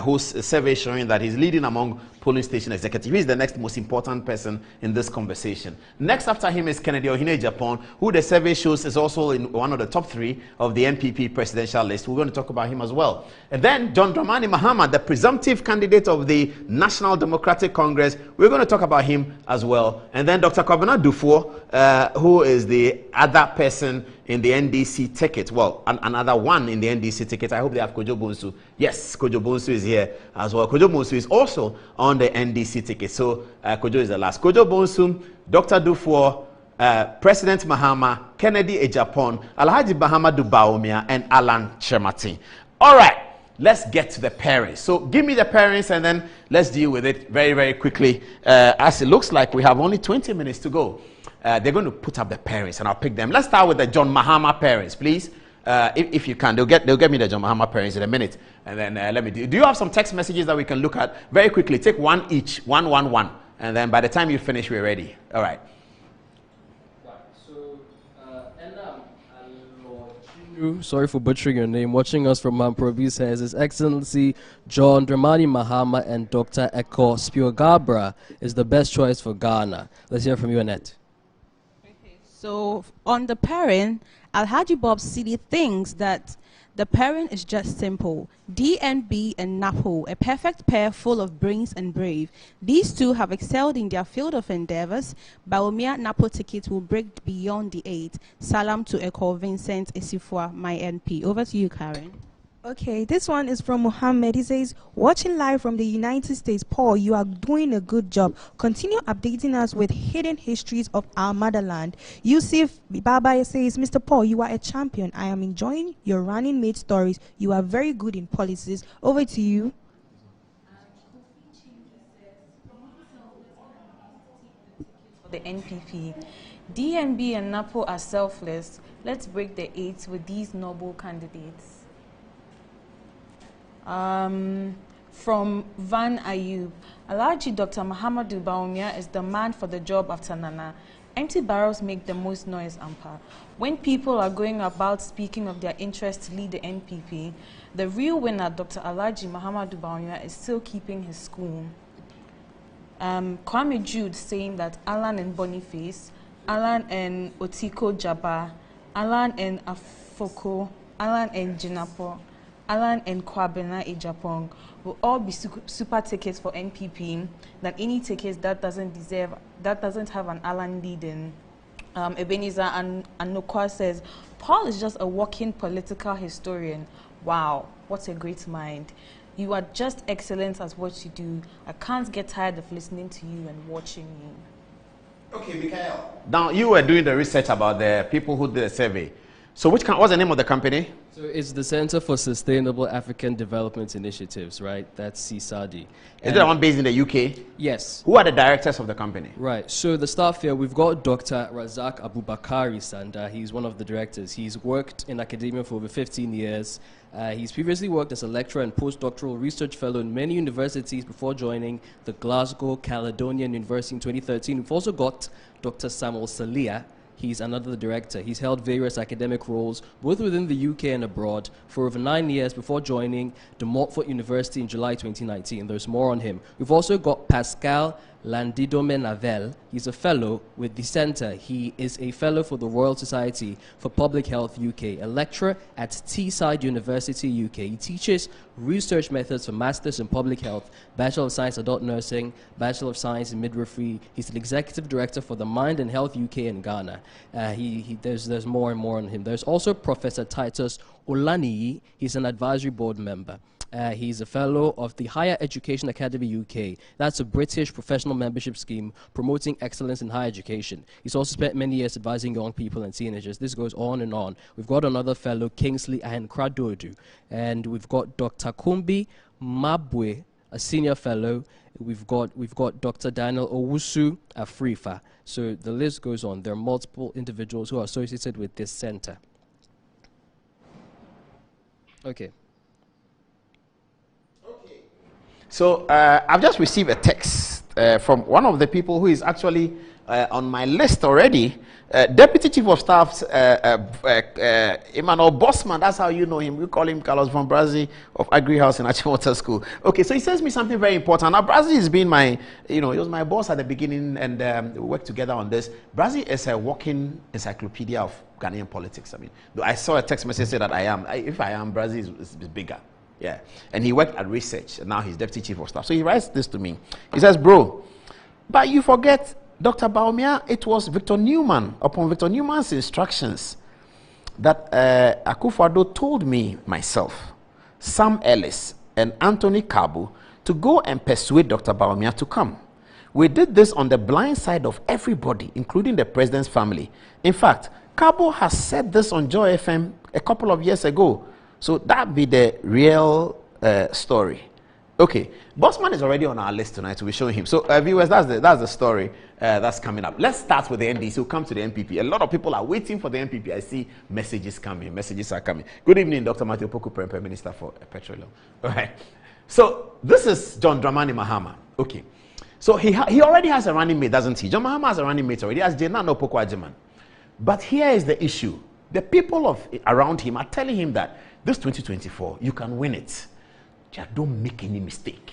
whose survey is showing that he's leading among polling station executive. He's the next most important person in this conversation. Next after him is Kennedy Ohene Agyapong, who the survey shows is also in one of the top 3 of the NPP presidential list. We're going to talk about him as well. And then John Dramani Mahama, the presumptive candidate of the National Democratic Congress. We're going to talk about him as well. And then Dr. Kwabena Dufour, who is the other person in the NDC ticket. Well, another one in the NDC ticket. I hope they have Kojo Bonsu. Yes, Kojo Bonsu is here as well. Kojo Bonsu is also on the NDC ticket. So Kojo is the last. Kojo Bonsu, Dr. Dufour, President Mahama, Kennedy Agyapong, Alhaji Mahamudu Bawumia, and Alan Kyerematen. All right, let's get to the parents. So give me the parents and then let's deal with it very, very quickly. As it looks like we have only 20 minutes to go. They're going to put up the parents and I'll pick them. Let's start with the John Mahama parents, please. If you can, they'll get me the John Mahama parents in a minute. And then let me do you have some text messages that we can look at very quickly? Take one each, one. And then by the time you finish, we're ready. All right. So, Ella Aloju Sorry for butchering your name. Watching us from Mamprobi says His Excellency John Dramani Mahama and Dr. Eko Spiogabra is the best choice for Ghana. Let's hear from you, Annette. So on the pairing, Alhaji Bob Sidi thinks that the pairing is just simple. DNB and NAPO, a perfect pair full of brains and brave. These two have excelled in their field of endeavors. Baumia NAPO ticket will break beyond the 8. Salam to Eko Vincent Esifwa, my NP. Over to you, Karen. Okay, this one is from Muhammad. He says, watching live from the United States. Paul, you are doing a good job. Continue updating us with hidden histories of our motherland. Yusuf Baba says, Mr. Paul, you are a champion. I am enjoying your running mate stories. You are very good in policies. Over to you. The NPP. DNB and NAPO are selfless. Let's break the 8 with these noble candidates. From Van Ayub, Alhaji Dr. Mahamadou Bawumia is the man for the job after Nana. Empty barrels make the most noise, Ampa. When people are going about speaking of their interest to lead the NPP, the real winner, Dr. Alhaji Mahamadou Bawumia, is still keeping his school. Kwame Jude saying that Alan and Boniface, Alan and Otiko Jaba, Alan and Afoko, Alan and Jinapo, Alan and Kwabena Ejapong will all be super tickets for NPP than any tickets that doesn't have an Alan leading. Ebenezer Anokwa says, Paul is just a walking political historian. Wow, what a great mind. You are just excellent at what you do. I can't get tired of listening to you and watching you. Okay, Mikhail. Now, you were doing the research about the people who did the survey. So what's the name of the company? So it's the Center for Sustainable African Development Initiatives, right? That's CSADI. Is that one based in the UK? Yes. Who are the directors of the company? Right. So the staff here, we've got Dr. Razak Abubakari Sanda. He's one of the directors. He's worked in academia for over 15 years. He's previously worked as a lecturer and postdoctoral research fellow in many universities before joining the Glasgow Caledonian University in 2013. We've also got Dr. Samuel Salia. He's another director. He's held various academic roles, both within the UK and abroad, for over 9 years before joining De Montfort University in July 2019. There's more on him. We've also got Pascal Landidome Navel. He's a fellow with the Centre. He is a fellow for the Royal Society for Public Health UK, a lecturer at Teesside University UK. He teaches research methods for Masters in Public Health, Bachelor of Science Adult Nursing, Bachelor of Science in Midwifery. He's an executive director for the Mind and Health UK in Ghana. There's more and more on him. There's also Professor Titus Olaniyi. He's an advisory board member. He's a fellow of the Higher Education Academy UK. That's a British professional membership scheme promoting excellence in higher education. He's also spent many years advising young people and teenagers. This goes on and on. We've got another fellow, Kingsley Ahenkradodu. And we've got Dr. Kumbi Mabwe, a senior fellow. We've got Dr. Daniel Owusu Afrifa. So the list goes on. There are multiple individuals who are associated with this center. Okay. So I've just received a text from one of the people who is actually on my list already. Deputy Chief of Staff Emmanuel Bossman, that's how you know him. We call him Carlos von Brazzi of Agri House in Achimota School. Okay, so he says me something very important. Now, Brazzi has been my, he was my boss at the beginning, and we worked together on this. Brazzi is a walking encyclopedia of Ghanaian politics. I mean, I saw a text message say that if I am, Brazzi is bigger. Yeah, and he worked at research, and now he's Deputy Chief of Staff. So he writes this to me. He says, bro, but you forget Dr. Bawumia, it was Victor Newman, upon Victor Newman's instructions, that Akufo-Addo told me, myself, Sam Ellis, and Anthony Kabu to go and persuade Dr. Bawumia to come. We did this on the blind side of everybody, including the president's family. In fact, Kabu has said this on Joy FM a couple of years ago. So that be the real story. Okay, Bossman is already on our list tonight, so we're showing him. So viewers, that's the story that's coming up. Let's start with the NDC. We'll come to the NPP. A lot of people are waiting for the NPP. I see messages coming. Messages are coming. Good evening, Dr. Matthew Poku Prempeh, Minister for Petroleum. All right. So this is John Dramani Mahama. Okay. So he already has a running mate, doesn't he? John Mahama has a running mate already. He has Jenna Opoku Agyeman. But here is the issue. The people around him are telling him that this 2024, you can win it. Just don't make any mistake.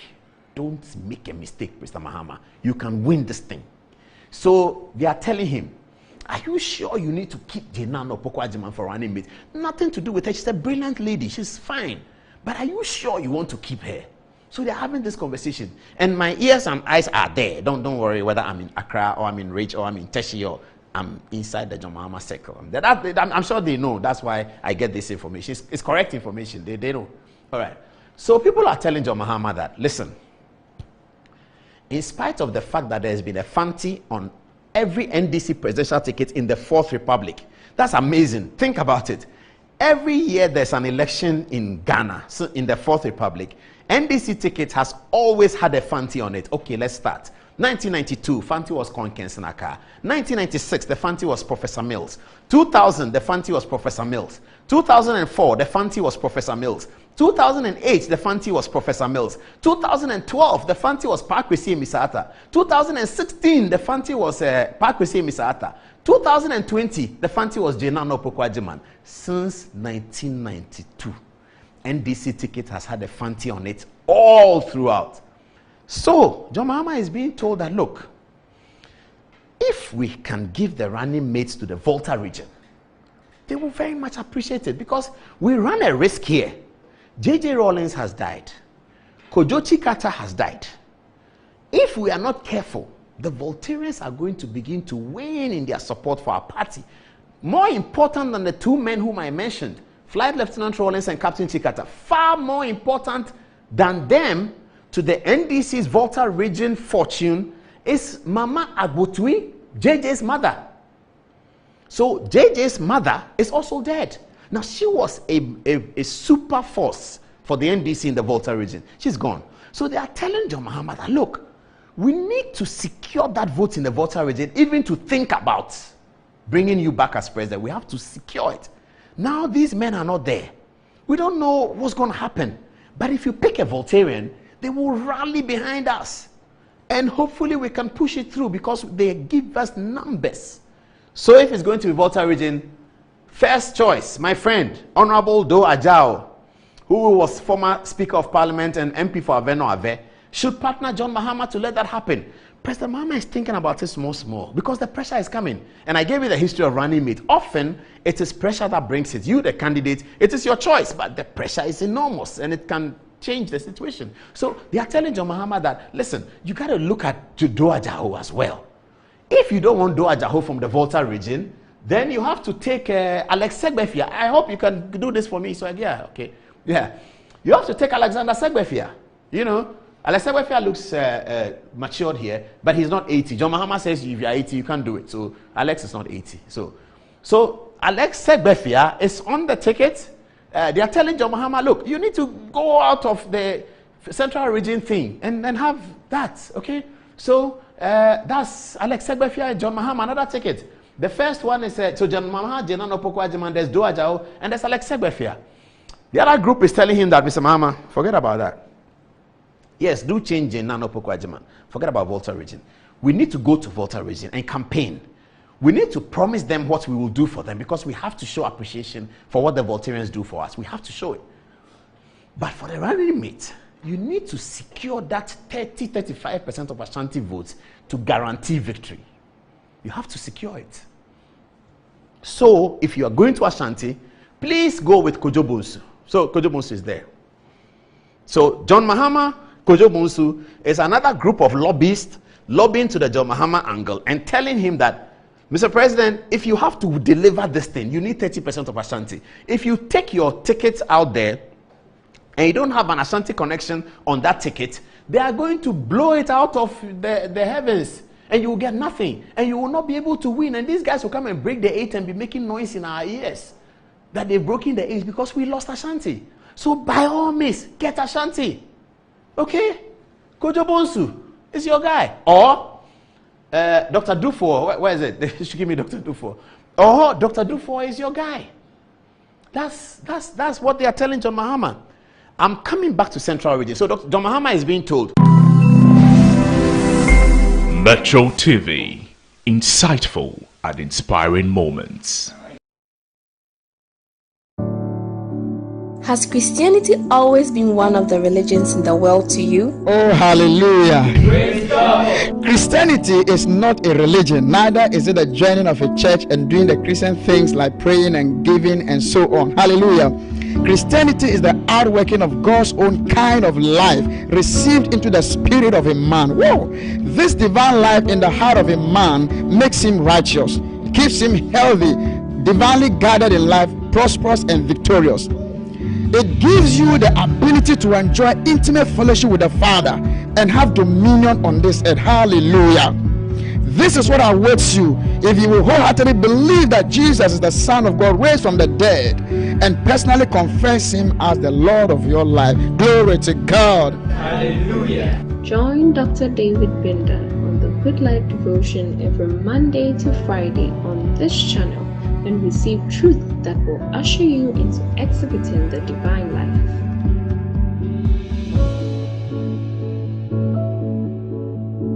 Don't make a mistake, Mr. Mahama. You can win this thing. So they are telling him, are you sure you need to keep Jenano Opoku-Agyeman for running mate? Nothing to do with her. She's a brilliant lady. She's fine. But are you sure you want to keep her? So they're having this conversation. And my ears and eyes are there. Don't worry whether I'm in Accra or I'm in Ridge or I'm in Teshi or I'm inside the John Mahama circle. I'm sure they know. That's why I get this information. It's correct information. They know. All right. So people are telling John Mahama that, listen, in spite of the fact that there's been a fanti on every NDC presidential ticket in the Fourth Republic, that's amazing. Think about it. Every year there's an election in Ghana, so in the Fourth Republic, NDC ticket has always had a fanti on it. Okay, let's start. 1992, fanti was Konken Senaka. 1996, the fanti was Professor Mills. 2000, the fanti was Professor Mills. 2004, the fanti was Professor Mills. 2008, the fanti was Professor Mills. 2012, the fanti was Pakwesi Misata. 2016, the fanti was Pakwesi Misata. 2020, the fanti was Jenano Opoku-Agyeman. Since 1992, NDC ticket has had a fanti on it all throughout. So, John Mahama is being told that, look, if we can give the running mates to the Volta region, they will very much appreciate it because we run a risk here. J.J. Rawlings has died. Kojochi Carter has died. If we are not careful, the Voltarians are going to begin to wane in their support for our party. More important than the two men whom I mentioned, Flight Lieutenant Rawlings and Captain Chikata, far more important than them to the NDC's Volta region fortune is Mama Agbotui, JJ's mother. So JJ's mother is also dead. Now she was a super force for the NDC in the Volta region. She's gone. So they are telling John Mahama that, look, we need to secure that vote in the Volta region, even to think about bringing you back as president. We have to secure it. Now these men are not there. We don't know what's going to happen. But if you pick a Voltarian, they will rally behind us. And hopefully we can push it through because they give us numbers. So if it's going to be Volta region, first choice, my friend, Honorable Do Ajao, who was former Speaker of Parliament and MP for Aveno Ave, should partner John Mahama to let that happen. President Mahama is thinking about it small because the pressure is coming. And I gave you the history of running mate. Often, it is pressure that brings it. You, the candidate, it is your choice, but the pressure is enormous and it can change the situation. So they are telling John Mahama that, listen, you got to look at Do Ajao as well. If you don't want Do Ajao from the Volta region, then you have to take Alex Segbefia. I hope you can do this for me. So yeah, okay. Yeah. You have to take Alexander Segbefia. You know, Alex Segbefia looks matured here, but he's not 80. John Mahama says if you're 80, you can't do it. So Alex is not 80. So Alex Segbefia is on the ticket. They are telling John Mahama, look, you need to go out of the central region thing and have that, okay? So that's Alex Segbefia and John Mahama, another ticket. The first one is, so John Mahama, Jenano Opoku-Agyeman, there's Do Ajao, and there's Alex Segbefia. The other group is telling him that, Mr. Mahama, forget about that. Yes, do change Jenano Opoku-Agyeman. Forget about Volta region. We need to go to Volta region and campaign. We need to promise them what we will do for them because we have to show appreciation for what the Voltarians do for us. We have to show it. But for the running mate, you need to secure that 30-35% of Ashanti votes to guarantee victory. You have to secure it. So, if you are going to Ashanti, please go with Kojo Bonsu. So, Kojo Bonsu is there. So, John Mahama, Kojo Bonsu is another group of lobbyists lobbying to the John Mahama angle and telling him that, Mr. President, if you have to deliver this thing, you need 30% of Ashanti. If you take your tickets out there and you don't have an Ashanti connection on that ticket, they are going to blow it out of the heavens and you will get nothing and you will not be able to win. And these guys will come and break the 8 and be making noise in our ears that they've broken the 8 because we lost Ashanti. So by all means, get Ashanti. Okay? Kojo Bonsu is your guy. Or Dr. Dufour, where is it? They should give me Dr. Dufour. Oh, Dr. Dufour is your guy. That's what they are telling John Mahama. I'm coming back to Central Region. So John Mahama is being told. Metro TV, insightful and inspiring moments. Has Christianity always been one of the religions in the world to you? Oh, hallelujah. Praise God. Christianity is not a religion, neither is it a joining of a church and doing the Christian things like praying and giving and so on. Hallelujah. Christianity is the outworking of God's own kind of life received into the spirit of a man. Whoa! This divine life in the heart of a man makes him righteous, keeps him healthy, divinely guided in life, prosperous and victorious. It gives you the ability to enjoy intimate fellowship with the Father and have dominion on this earth. Hallelujah. This is what awaits you if you will wholeheartedly believe that Jesus is the Son of God raised from the dead and personally confess him as the Lord of your life. Glory to God. Hallelujah. Join Dr. David Binder on the Good Life Devotion every Monday to Friday on this channel and receive truth that will usher you into exhibiting the divine life.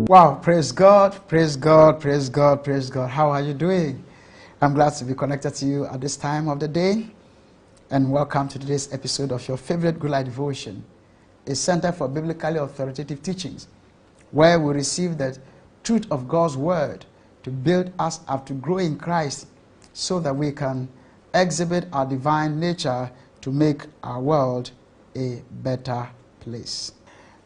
Wow, praise God, praise God, praise God, praise God. How are you doing? I'm glad to be connected to you at this time of the day. And welcome to today's episode of your favorite Good Life Devotion, a center for biblically authoritative teachings, where we receive the truth of God's word to build us up to grow in Christ so that we can exhibit our divine nature to make our world a better place.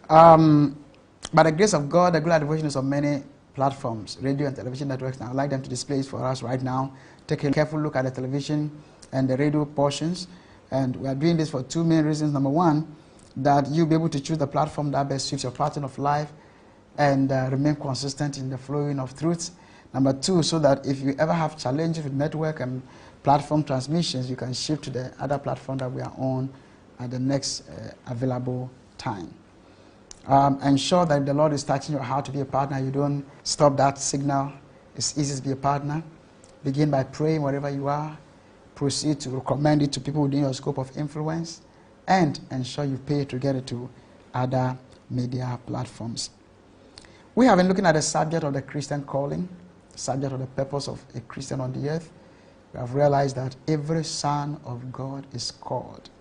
By the grace of God, the Good Life Devotion is on many platforms, radio and television networks. And I'd like them to display it for us right now. Take a careful look at the television and the radio portions. And we are doing this for two main reasons. Number one, that you'll be able to choose the platform that best suits your pattern of life and remain consistent in the flowing of truths. Number two, so that if you ever have challenges with network and platform transmissions, you can shift to the other platform that we are on at the next available time. Ensure that if the Lord is touching your heart to be a partner, you don't stop that signal. It's easy to be a partner. Begin by praying wherever you are. Proceed to recommend it to people within your scope of influence. And ensure you pay to get it to other media platforms. We have been looking at the subject of the Christian calling, subject of the purpose of a Christian on the earth. We have realized that every son of God is called.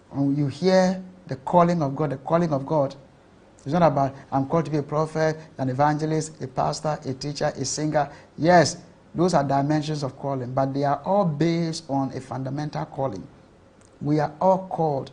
When you hear the calling of God it's not about I'm called to be a prophet, an evangelist, a pastor, a teacher, a singer. Yes, those are dimensions of calling, but they are all based on a fundamental calling. We are all called